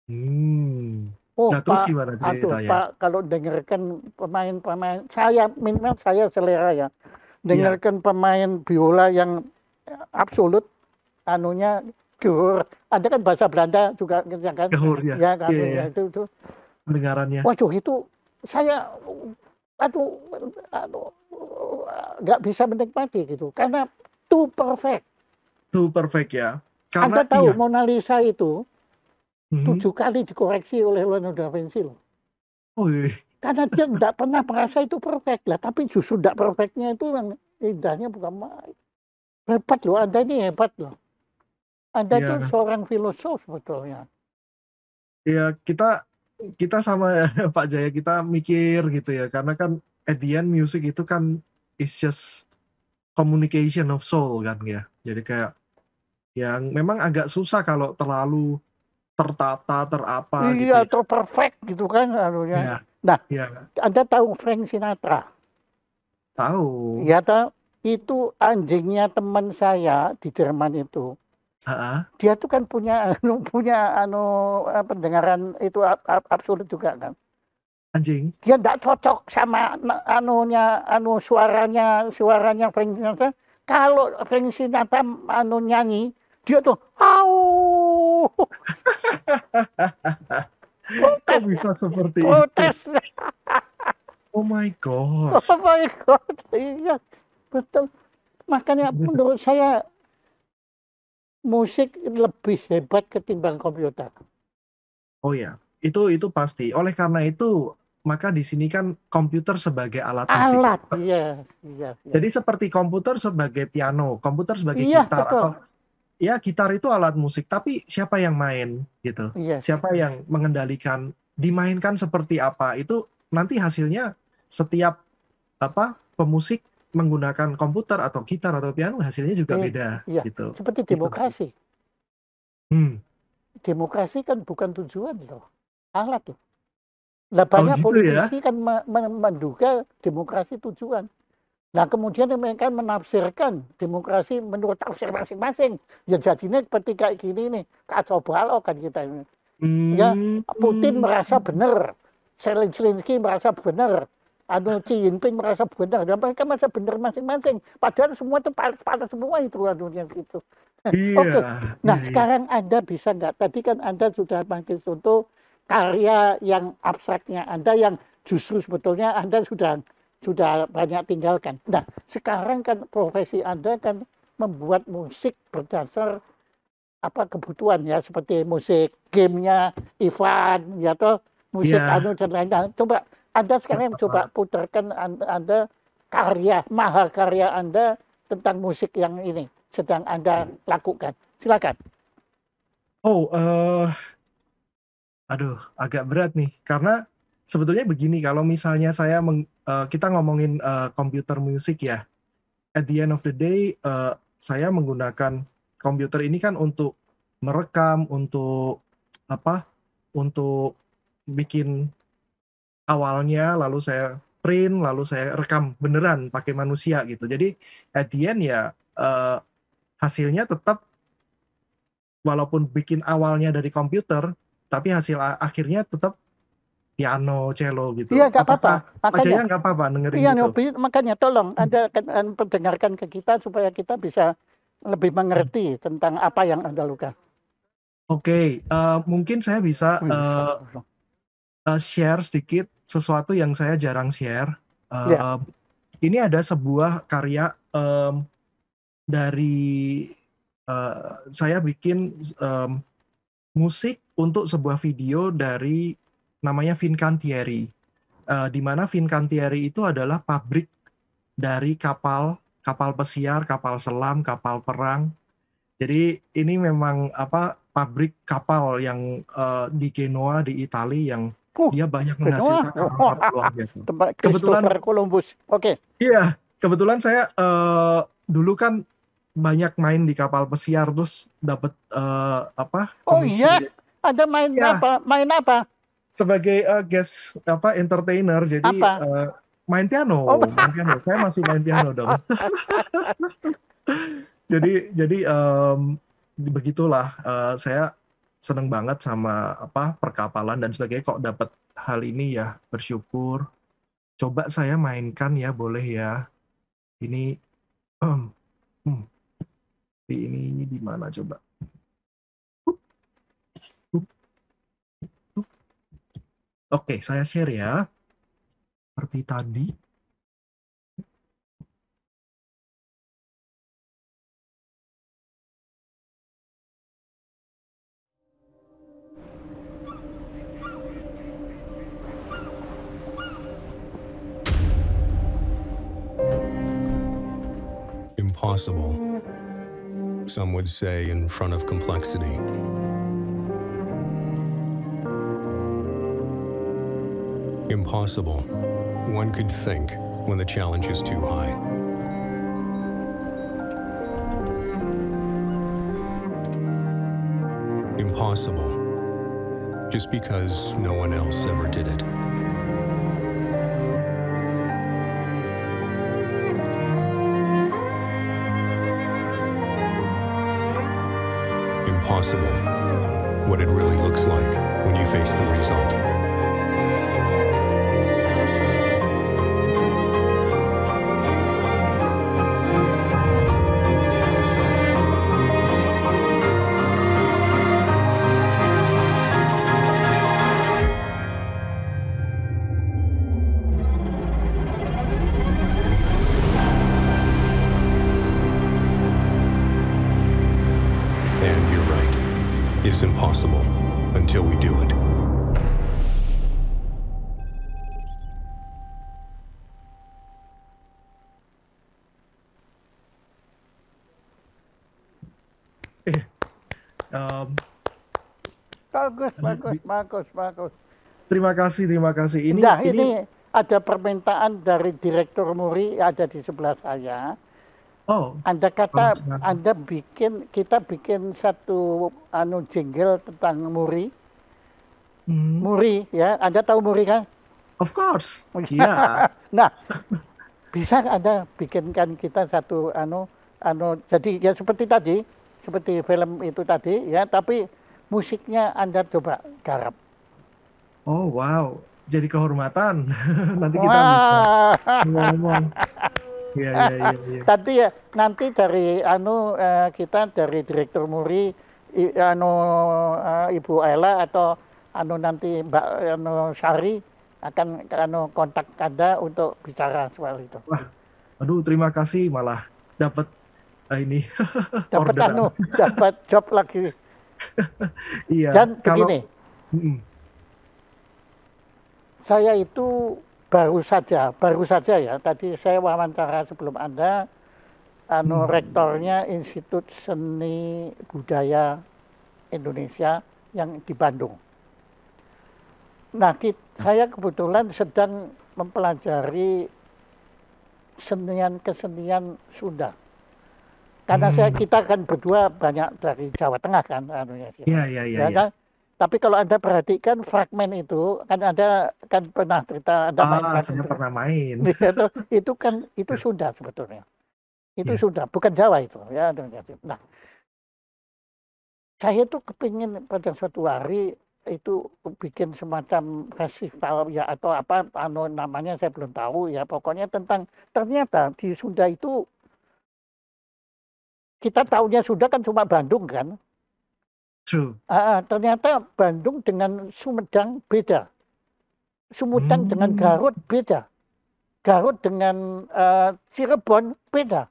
Hmm. Oh Nah, terus Pak, gimana aduh ceritanya? Pak, kalau dengarkan pemain-pemain, saya minimal saya selera ya, Iya, dengarkan pemain biola yang absolut, anunya gehor. Ada kan bahasa Belanda juga, ya kan? kehur ya. Ya kan, Iya, iya, ya itu. pendengarannya. Waduh itu saya, aduh, aduh, nggak bisa menikmati gitu, karena too perfect. Tuh perfect ya. Anda Karena tahu iya. Mona Lisa itu Mhm. 7 kali dikoreksi oleh Leonardo da Vinci loh. Oh iya. Karena dia tidak pernah merasa itu perfect lah, tapi justru tidak perfectnya itu yang indahnya bukan main. Hebat loh, Anda ini hebat loh. Anda itu Iya, seorang filosof sebetulnya. iya kita kita sama ya Pak Jaya kita mikir gitu ya karena kan at the end music itu kan is just communication of soul kan ya. Jadi kayak yang memang agak susah kalau terlalu tertata terapa gitu Iya, ya. atau perfect gitu kan anunya. Iya, Nah, iya Anda tahu Frank Sinatra? tahu. Ya tahu, itu anjingnya teman saya di Jerman itu. Heeh, Dia tuh kan punya pendengaran itu absolut juga kan. anjing. Dia tidak cocok sama suaranya Frank Sinatra. Kalau Frank Sinatra nyanyi, dia tuh au Kok protes bisa seperti itu? protes. Oh my Oh gosh. my god, iya betul. Makanya menurut saya musik lebih hebat ketimbang komputer. Oh ya, itu pasti. Oleh karena itu, maka di sini kan komputer sebagai alat musik. Alat, iya, iya, iya. Jadi seperti komputer sebagai piano, komputer sebagai Iya gitar, betul, atau ya gitar itu alat musik, tapi siapa yang main gitu? iya, Siapa yang mengendalikan, dimainkan seperti apa? Itu nanti hasilnya setiap apa pemusik menggunakan komputer atau gitar atau piano hasilnya juga iya, beda iya. gitu. Seperti Itu sih. demokrasi. Hmm. Demokrasi kan bukan tujuan loh, alat loh. Nah, Oh banyak gitu ya? politisi kan menduga demokrasi tujuan. Nah, kemudian mereka menafsirkan demokrasi menurut tafsir masing-masing. Ya jadinya seperti kayak gini nih, kacau balau kan kita ini. Ya, Putin Hmm. merasa benar, Zelensky merasa benar, Xi Jinping merasa benar, dan mereka merasa benar masing-masing. Padahal semua itu panas semua itu anunya gitu. Iya, Oke, iya, nah iya. sekarang Anda bisa nggak? Tadi kan Anda sudah panggil contoh karya yang abstraknya Anda yang justru sebetulnya Anda sudah banyak tinggalkan. Nah, sekarang kan profesi Anda kan membuat musik berdasar apa kebutuhan ya seperti musik gamenya Ivan ya toh musik Iya. anu dan lain-lain. Coba Anda sekarang coba putarkan Anda karya mahakarya Anda tentang musik yang ini sedang Anda lakukan. Silakan. Oh, aduh, agak berat nih. Karena sebetulnya begini, kalau misalnya kita ngomongin komputer musik ya, at the end of the day, saya menggunakan komputer ini kan untuk merekam, untuk apa, untuk bikin awalnya, lalu saya print, lalu saya rekam beneran pakai manusia gitu. Jadi at the end ya hasilnya tetap walaupun bikin awalnya dari komputer, tapi hasil akhirnya tetap piano, cello Iya gitu. nggak apa-apa. Apakah Pak Makanya Jaya nggak apa-apa dengerin iya gitu? Nobi, makanya tolong Anda pendengarkan ke kita supaya kita bisa lebih mengerti tentang apa yang Anda lakukan. Oke, mungkin saya bisa share sedikit sesuatu yang saya jarang share. Ya, Eh, ini ada sebuah karya dari saya bikin musik untuk sebuah video dari namanya Fincantieri. Di mana Fincantieri itu adalah pabrik dari kapal pesiar, kapal selam, kapal perang. Jadi ini memang pabrik kapal yang di Genoa di Italia yang Uh, dia banyak Benoa. menghasilkan kapal-kapal luar biasa. Tempat Kebetulan Christopher Columbus. Oke. iya, kebetulan saya dulu kan banyak main di kapal pesiar terus dapat Oh komisi. iya, Anda main Ya, apa? Main apa? sebagai guest entertainer, jadi Apa? main Oh, piano, main piano. Saya masih main piano dong. Jadi begitulah, saya seneng banget sama perkapalan dan sebagainya. Kok dapat hal ini ya bersyukur. Coba saya mainkan ya, boleh ya. Ini hmm, ini di mana coba? Oke, saya share ya. Seperti tadi. Impossible, some would say, in front of complexity. Impossible, one could think when the challenge is too high. Impossible, just because no one else ever did it. Impossible, what it really looks like when you face the result. And you're right, it's impossible until we do it. Bagus. Terima kasih. Nah, ini ada permintaan dari Direktur Muri ada di sebelah saya. Oh, Anda kata bagus sekali. kita bikin satu jingle tentang Muri. Hmm, Muri ya, Anda tahu Muri kan? of course. Iya. Nah, bisa Anda bikinkan kita satu jadi ya seperti film itu tadi ya, tapi musiknya Anda coba garap. Oh, wow. Jadi kehormatan. Nanti kita bisa Wah. ngomong. Iya. Nanti dari kita dari Direktur Muri Ibu Ella atau nanti Mbak Sari akan kontak Anda untuk bicara soal itu. Wah, aduh terima kasih malah dapat ini Dapat orderan. dapat job lagi. Iya, Dan kalau begini, saya itu baru saja ya. Tadi saya wawancara sebelum Anda rektornya Institut Seni Budaya Indonesia yang di Bandung. Nah, saya kebetulan sedang mempelajari kesenian Sunda. Karena kita kan berdua banyak dari Jawa Tengah kan, Iya. kan? Tapi kalau Anda perhatikan fragmen itu, kan Anda kan pernah cerita Anda mainkan saya itu. pernah main. Itu Sunda sebetulnya. Itu Iya. Sunda, bukan Jawa itu. Ya, nah, saya tuh kepingin pada suatu hari itu bikin semacam festival ya atau apa namanya saya belum tahu ya. Pokoknya ternyata di Sunda itu kita tahunya Sunda kan cuma Bandung kan. True. Ternyata Bandung dengan Sumedang beda. Sumedang dengan Garut beda. Garut dengan Cirebon beda.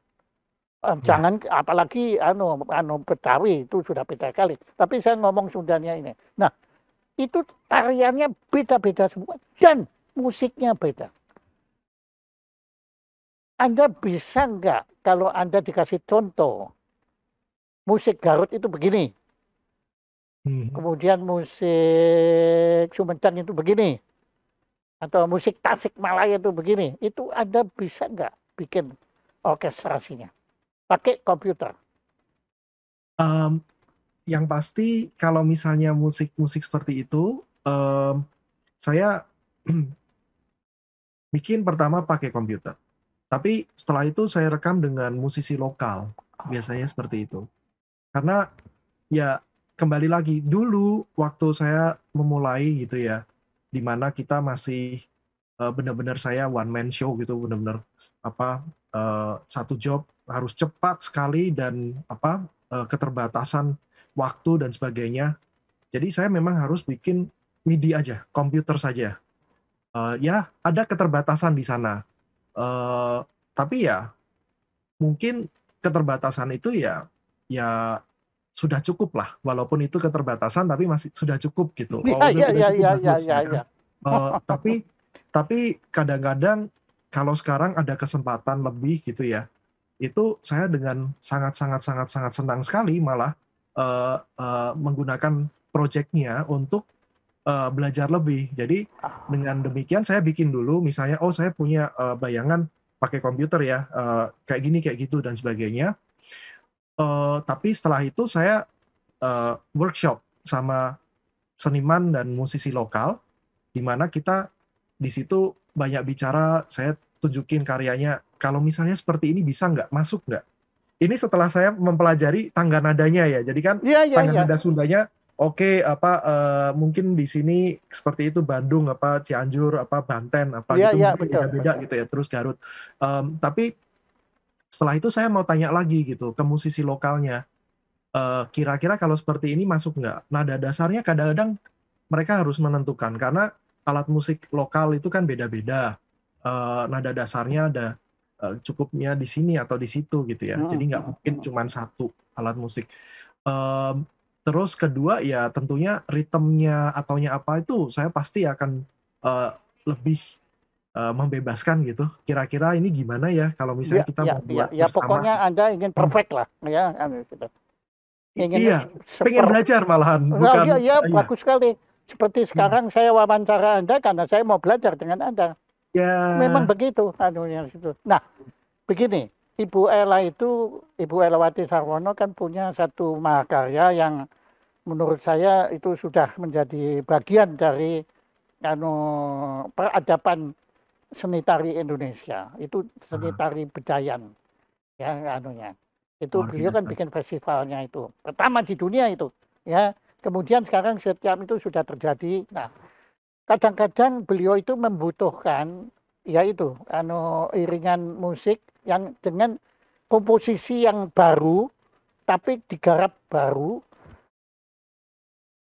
Ya. Jangan apalagi Betawi itu sudah beda kali. Tapi saya ngomong Sundanya ini. Nah, itu tariannya beda-beda semua dan musiknya beda. Anda bisa nggak kalau Anda dikasih contoh musik Garut itu begini, kemudian musik Sumedang itu begini, atau musik Tasikmalaya itu begini, itu Anda bisa nggak bikin orkestrasinya pakai komputer? Yang pasti kalau misalnya musik-musik seperti itu, saya bikin pertama pakai komputer. Tapi setelah itu saya rekam dengan musisi lokal, biasanya seperti itu. Karena ya kembali lagi, dulu waktu saya memulai gitu ya, di mana kita masih benar-benar saya one man show gitu, benar-benar satu job harus cepat sekali dan keterbatasan waktu dan sebagainya. Jadi saya memang harus bikin MIDI aja, komputer saja. Ya ada keterbatasan di sana. Tapi ya mungkin keterbatasan itu ya sudah cukup lah, walaupun itu keterbatasan tapi masih sudah cukup gitu. Iya, Tapi kadang-kadang kalau sekarang ada kesempatan lebih gitu ya, itu saya dengan sangat senang sekali malah menggunakan proyeknya untuk belajar lebih. Jadi dengan demikian saya bikin dulu misalnya, saya punya bayangan pakai komputer ya, kayak gini kayak gitu dan sebagainya. Tapi setelah itu saya workshop sama seniman dan musisi lokal, di mana kita di situ banyak bicara, saya tunjukin karyanya, kalau misalnya seperti ini bisa nggak, masuk nggak? Ini setelah saya mempelajari tangga nadanya ya, jadi kan tangga nada Sundanya, mungkin di sini seperti itu Bandung, Cianjur, Banten, gitu beda-beda gitu ya, terus Garut. Tapi setelah itu saya mau tanya lagi gitu ke musisi lokalnya, kira-kira kalau seperti ini masuk nggak? Nada dasarnya kadang-kadang mereka harus menentukan, karena alat musik lokal itu kan beda-beda. Nada dasarnya ada cukupnya di sini atau di situ gitu ya. Jadi nggak mungkin cuma satu alat musik. Terus kedua ya tentunya ritmenya ataunya apa itu saya pasti akan lebih membebaskan gitu. Kira-kira ini gimana ya kalau misalnya kita membuat ya bersama. pokoknya Anda ingin perfect lah ya gitu. Pengen belajar malahan. Bukan, bagus sekali. Seperti sekarang saya wawancara Anda karena saya mau belajar dengan Anda. Ya. Memang begitu anunya situ. Nah, begini, Ibu Elawati Sarwono kan punya satu mahakarya yang menurut saya itu sudah menjadi bagian dari peradaban seni tari Indonesia. Itu seni tari Bedayan. Ya, itu beliau kan bikin festivalnya itu. Pertama di dunia itu, ya. Kemudian sekarang setiap itu sudah terjadi. Nah, kadang-kadang beliau itu membutuhkan yaitu iringan musik yang dengan komposisi yang baru tapi digarap baru.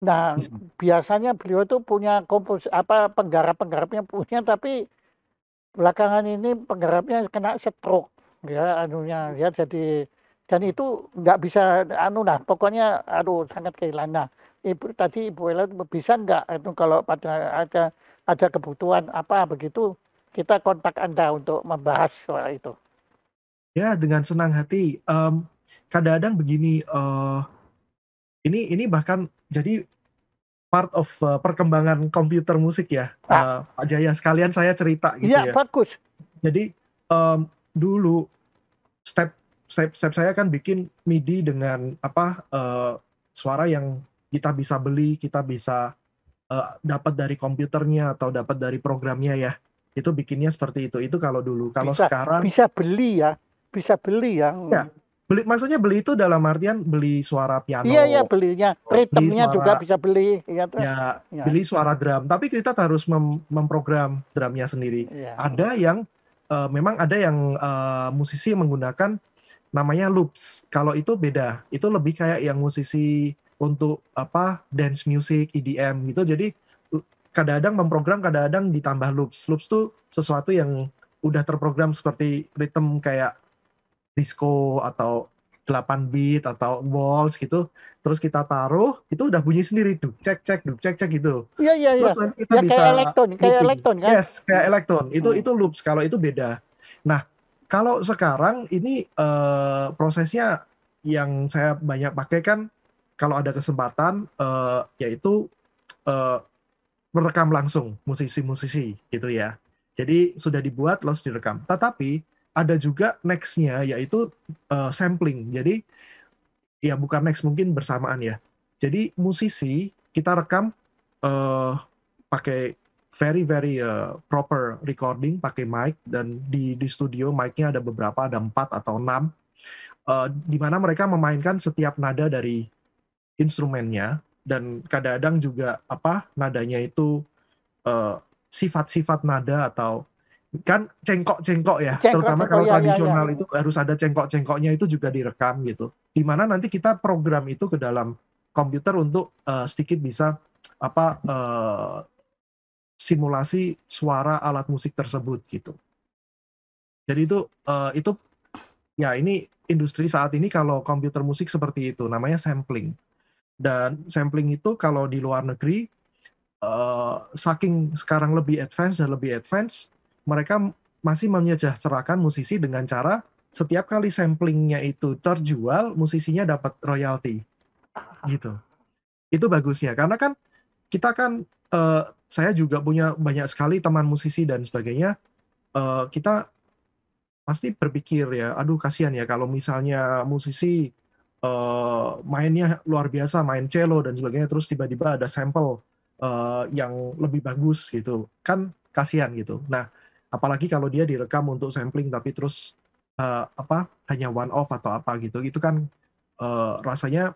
Nah, biasanya beliau itu punya penggarap-penggarapnya punya, tapi belakangan ini penggarapnya kena stroke ya jadi, dan itu nggak bisa pokoknya sangat kehilangan. Nah, Ibu Ella bisa nggak kalau ada kebutuhan apa begitu kita kontak Anda untuk membahas soal itu. Ya, dengan senang hati. Kadang-kadang begini, ini bahkan jadi part of perkembangan komputer musik ya, Pak Jaya. Sekalian saya cerita gitu ya. Bagus. Jadi dulu step saya kan bikin MIDI dengan suara yang kita bisa beli, kita bisa dapat dari komputernya atau dapat dari programnya ya. Itu bikinnya seperti itu. Itu kalau dulu. Kalau sekarang bisa beli ya. Ya. Maksudnya beli itu dalam artian beli suara piano. Iya, belinya. Ritmenya juga bisa beli. Beli suara drum. Tapi kita harus memprogram drumnya sendiri. Ada yang memang ada yang musisi menggunakan namanya loops. Kalau itu beda. Itu lebih kayak yang musisi untuk dance music, EDM gitu. Jadi kadang-kadang memprogram, kadang-kadang ditambah loops. Loops tuh sesuatu yang udah terprogram seperti ritme kayak disco atau 8 beat atau waltz gitu, terus kita taruh, itu udah bunyi sendiri, duk cek gitu. Iya, iya, iya. Terus nanti kita Ya bisa kayak looping. elektron kan? Yes, kayak elektron. Hmm. Itu loops, kalau itu beda. Nah, kalau sekarang ini prosesnya yang saya banyak pakai kan, kalau ada kesempatan, yaitu merekam langsung musisi-musisi gitu ya. Jadi sudah dibuat, lalu direkam. Tetapi ada juga next-nya, yaitu sampling. Jadi ya bukan next, mungkin bersamaan ya. Jadi musisi kita rekam pakai very proper recording, pakai mic, dan di studio mic-nya ada beberapa, ada 4 atau 6, di mana mereka memainkan setiap nada dari instrumennya, dan kadang-kadang juga nadanya itu sifat-sifat nada, atau kan cengkok-cengkok ya, terutama kalau ya. tradisional itu harus ada cengkok-cengkoknya, itu juga direkam gitu. Di mana nanti kita program itu ke dalam komputer untuk sedikit bisa simulasi suara alat musik tersebut gitu. Jadi itu ya, ini industri saat ini kalau komputer musik seperti itu, namanya sampling. Dan sampling itu kalau di luar negeri, saking sekarang lebih advance, mereka masih menyejahterakan musisi dengan cara setiap kali samplingnya itu terjual, musisinya dapat royalti gitu. Itu bagusnya, karena kan kita kan, saya juga punya banyak sekali teman musisi dan sebagainya, kita pasti berpikir ya, aduh kasihan ya kalau misalnya musisi mainnya luar biasa, main cello dan sebagainya, terus tiba-tiba ada sampel yang lebih bagus gitu, kan kasihan gitu. Nah, apalagi kalau dia direkam untuk sampling tapi terus hanya one off atau apa gitu, itu kan rasanya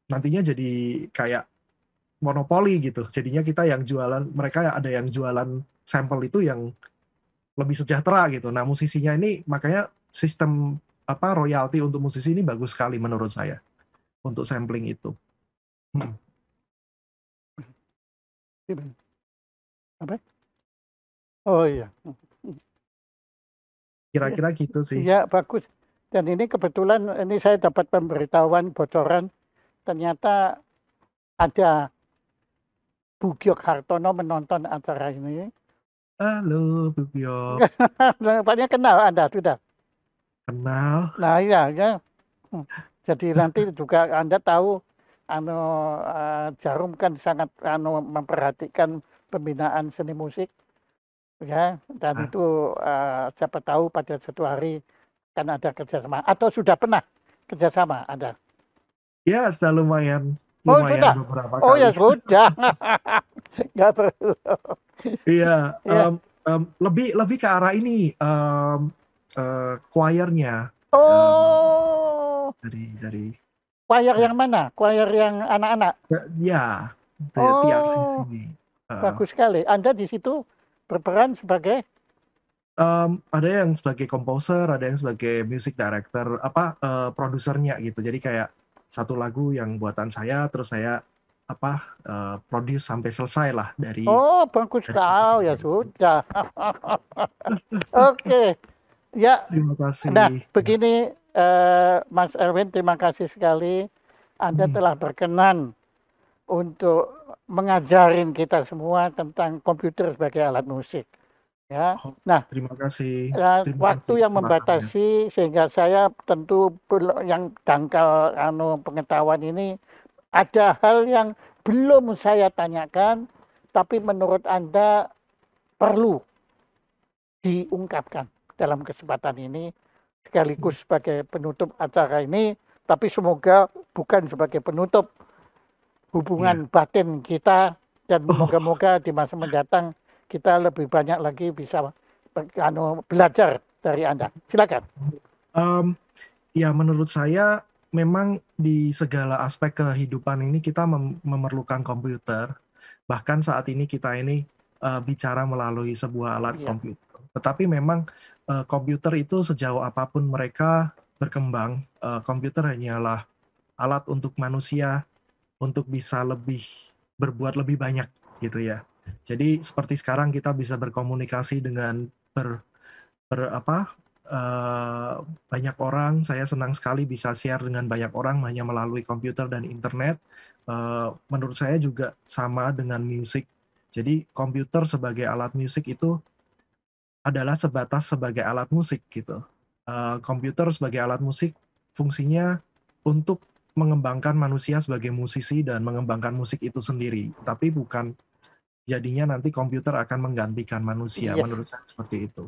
nantinya jadi kayak monopoli gitu. Jadinya kita yang jualan, mereka ada yang jualan sampel itu yang lebih sejahtera gitu. Nah, musisinya ini makanya sistem royalti untuk musisi ini bagus sekali menurut saya untuk sampling itu. Apa? Oh iya. Kira-kira gitu sih. Iya, bagus. Dan ini kebetulan ini saya dapat pemberitahuan bocoran, ternyata ada Bugyok Hartono menonton acara ini. Halo, Bu Byok. Nampaknya kenal Anda sudah. Kenal. Nah, iya ya. Jadi nanti juga Anda tahu Jarum kan sangat memperhatikan pembinaan seni musik ya, dan itu siapa tahu pada suatu hari kan ada kerjasama, atau sudah pernah kerjasama Anda? Ya, sudah lumayan Sudah. beberapa Oh kali. ya sudah. Nggak perlu. Iya, Ya. lebih ke arah ini, choir-nya. Oh, Dari choir yang mana? Choir yang anak-anak? ya, tiang Oh, sini. bagus sekali. Anda di situ berperan sebagai Ada yang sebagai komposer, ada yang sebagai music director, produsernya gitu. Jadi kayak satu lagu yang buatan saya, terus saya produce sampai selesai lah dari. Oh, bagus sekali. Ya sudah. Oke. Ya. Terima kasih. Nah, begini Mas Erwin, terima kasih sekali Anda telah berkenan untuk mengajarin kita semua tentang komputer sebagai alat musik. Ya. Nah, terima kasih. Waktu yang membatasi sehingga saya tentu yang dangkal pengetahuan ini, ada hal yang belum saya tanyakan, tapi menurut Anda perlu diungkapkan dalam kesempatan ini, sekaligus sebagai penutup acara ini, tapi semoga bukan sebagai penutup hubungan batin kita, dan moga-moga di masa mendatang kita lebih banyak lagi bisa belajar dari Anda. Silakan. Ya, menurut saya memang di segala aspek kehidupan ini kita memerlukan komputer. Bahkan saat ini kita ini bicara melalui sebuah alat komputer. Tetapi memang komputer itu sejauh apapun mereka berkembang, komputer hanyalah alat untuk manusia untuk bisa berbuat lebih banyak gitu ya. Jadi seperti sekarang kita bisa berkomunikasi dengan banyak orang. Saya senang sekali bisa share dengan banyak orang hanya melalui komputer dan internet. Menurut saya juga sama dengan musik. Jadi komputer sebagai alat musik itu adalah sebatas sebagai alat musik gitu. Komputer sebagai alat musik fungsinya untuk mengembangkan manusia sebagai musisi dan mengembangkan musik itu sendiri, tapi bukan jadinya nanti komputer akan menggantikan manusia, Iya, menurut saya seperti itu.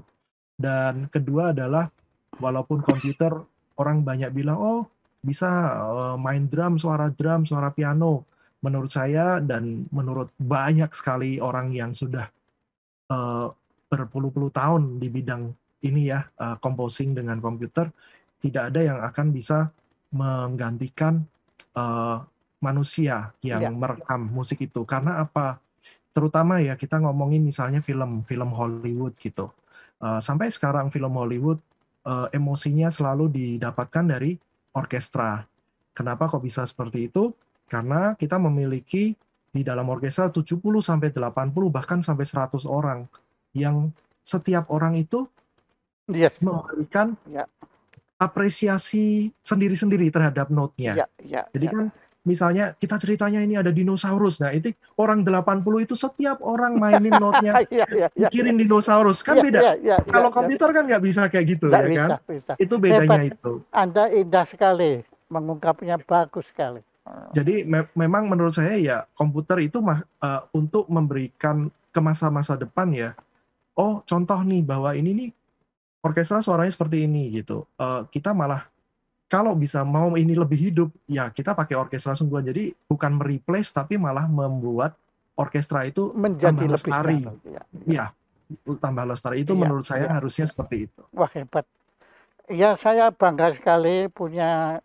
Dan kedua adalah walaupun komputer orang banyak bilang, oh bisa main drum, suara piano. Menurut saya dan menurut banyak sekali orang yang sudah eh, berpuluh-puluh tahun di bidang ini ya, composing dengan komputer, tidak ada yang akan bisa menggantikan eh, manusia iya, yang merekam musik itu. Karena apa? Terutama ya kita ngomongin misalnya film Hollywood gitu. Sampai sekarang film Hollywood emosinya selalu didapatkan dari orkestra. Kenapa kok bisa seperti itu? Karena kita memiliki di dalam orkestra 70 sampai 80 bahkan sampai 100 orang yang setiap orang itu iya, memberikan iya, apresiasi sendiri-sendiri terhadap note-nya. iya, iya, Jadi iya. kan misalnya kita ceritanya ini ada dinosaurus. Nah, itu orang 80 itu setiap orang mainin note-nya Iya, iya, iya, iya, mikirin dinosaurus. Kan iya, iya, beda. iya, iya, Kalau iya. komputer kan nggak bisa kayak gitu Nggak ya kan? bisa, bisa. Itu Hebat, bedanya itu. Anda indah sekali, mengungkapnya bagus sekali. Jadi memang menurut saya ya komputer itu untuk memberikan ke masa-masa depan ya. Oh, contoh nih bahwa ini nih orkestra suaranya seperti ini gitu. Kita malah kalau bisa mau ini lebih hidup, ya kita pakai orkestra sungguhan. Jadi bukan mereplace tapi malah membuat orkestra itu Menjadi tambah lebih lestari. anu, iya, iya, Ya, tambah lestari. Itu iya, menurut saya iya. harusnya seperti itu. Wah, hebat. Ya, saya bangga sekali punya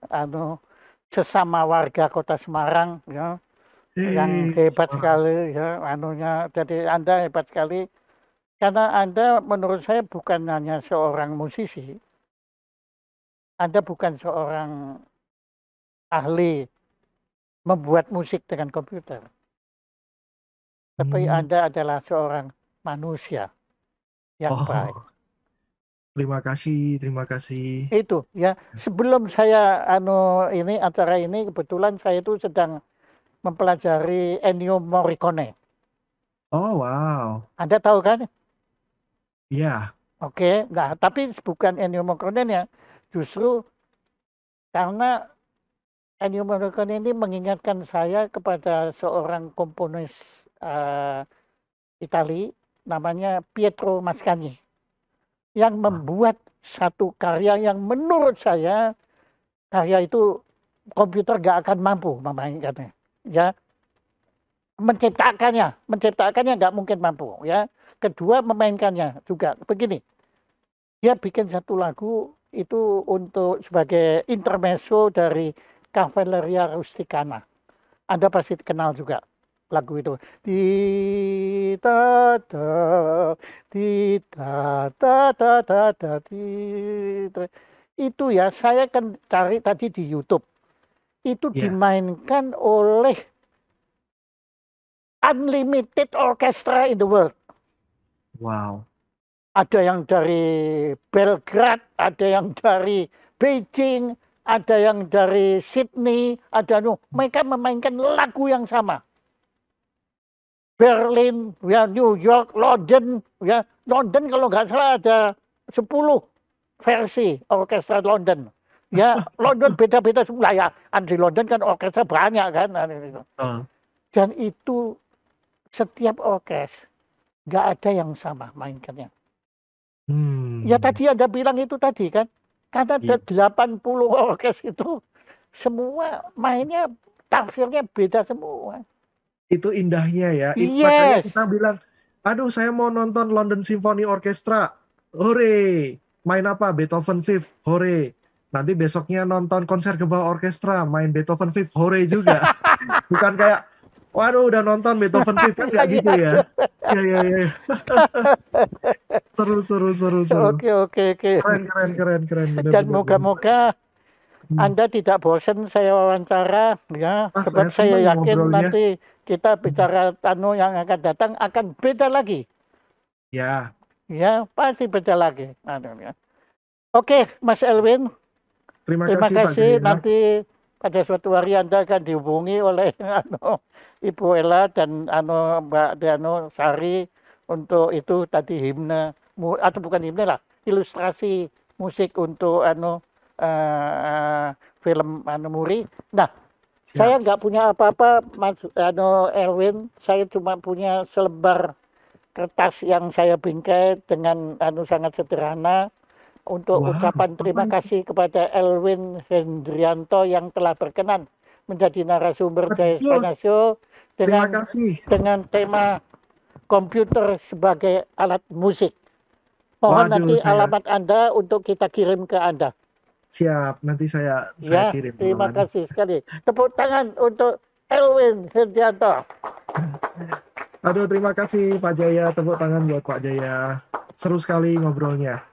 sesama warga Kota Semarang ya yang hebat Semarang. sekali ya anunya. Jadi Anda hebat sekali karena Anda menurut saya bukan hanya seorang musisi, Anda bukan seorang ahli membuat musik dengan komputer, tapi Hmm. Anda adalah seorang manusia yang baik. Oh, terima kasih, terima kasih. Itu ya. Sebelum saya ini acara ini kebetulan saya itu sedang mempelajari Ennio Morricone. Oh, wow. Anda tahu kan? Iya. Oke. Nah, tapi bukan Ennio Morricone ya. Justru karena Ennio Morricone ini mengingatkan saya kepada seorang komponis eh, Itali namanya Pietro Mascagni yang membuat satu karya yang menurut saya karya itu komputer gak akan mampu memainkannya. Ya, menciptakannya nggak mungkin mampu. Ya, kedua memainkannya juga begini. Dia bikin satu lagu itu untuk sebagai intermezzo dari Cavalleria Rusticana. Anda pasti kenal juga lagu itu. Di ta ta di ta ta ta ta ta di ta. Itu ya saya kan cari tadi di YouTube. Itu Iya. dimainkan oleh unlimited orchestra in the world. Wow. Ada yang dari Belgrade, ada yang dari Beijing, ada yang dari Sydney, mereka memainkan lagu yang sama. Berlin, ya New York, London, ya London kalau nggak salah ada 10 versi orkestra London. Ya London beda-beda semua ya. Di London kan orkestra banyak kan. Dan itu setiap orkes nggak ada yang sama mainkannya. Ya tadi Anda bilang itu tadi kan. Karena ada 80 orkes itu semua mainnya tafsirnya beda semua. Itu indahnya ya. Makanya Yes. kita bilang, aduh saya mau nonton London Symphony Orchestra. Hore. Main apa? Beethoven Fifth. Hore. Nanti besoknya nonton konser Gebau Orkestra. Main Beethoven Fifth. Hore juga. Bukan kayak, waduh udah nonton Beethoven Fifth. Kan nggak gitu ya. Ya. Seru. Oke. Keren. Dan moga-moga Anda tidak bosan saya wawancara ya, sebab saya yakin ngobrolnya. nanti kita bicara yang akan datang akan beda lagi. Ya. Ya, pasti beda lagi. Ya. Oke, Mas Elwin, Terima terima kasih Pak kasih. Jaya. Nanti pada suatu hari Anda akan dihubungi oleh Ibu Ella dan Mbak Diano Sari untuk itu tadi himne atau bukan himne lah, ilustrasi musik untuk film Muri. Nah, saya Siap. nggak punya apa-apa, Mas Elwin. Saya cuma punya selebar kertas yang saya bingkai dengan sangat sederhana untuk Wah, ucapan apa terima itu? kasih kepada Elwin Hendrianto yang telah berkenan menjadi narasumber Jaya Aduh, Spana Show terima dengan kasih. tema komputer sebagai alat musik. Mohon Waduh, nanti saya alamat Anda untuk kita kirim ke Anda. siap. Nanti saya Ya, kirim terima duluan. kasih sekali. Tepuk tangan untuk Elwin Hendrianto. Aduh, terima kasih Pak Jaya. Tepuk tangan buat Pak Jaya. Seru sekali ngobrolnya.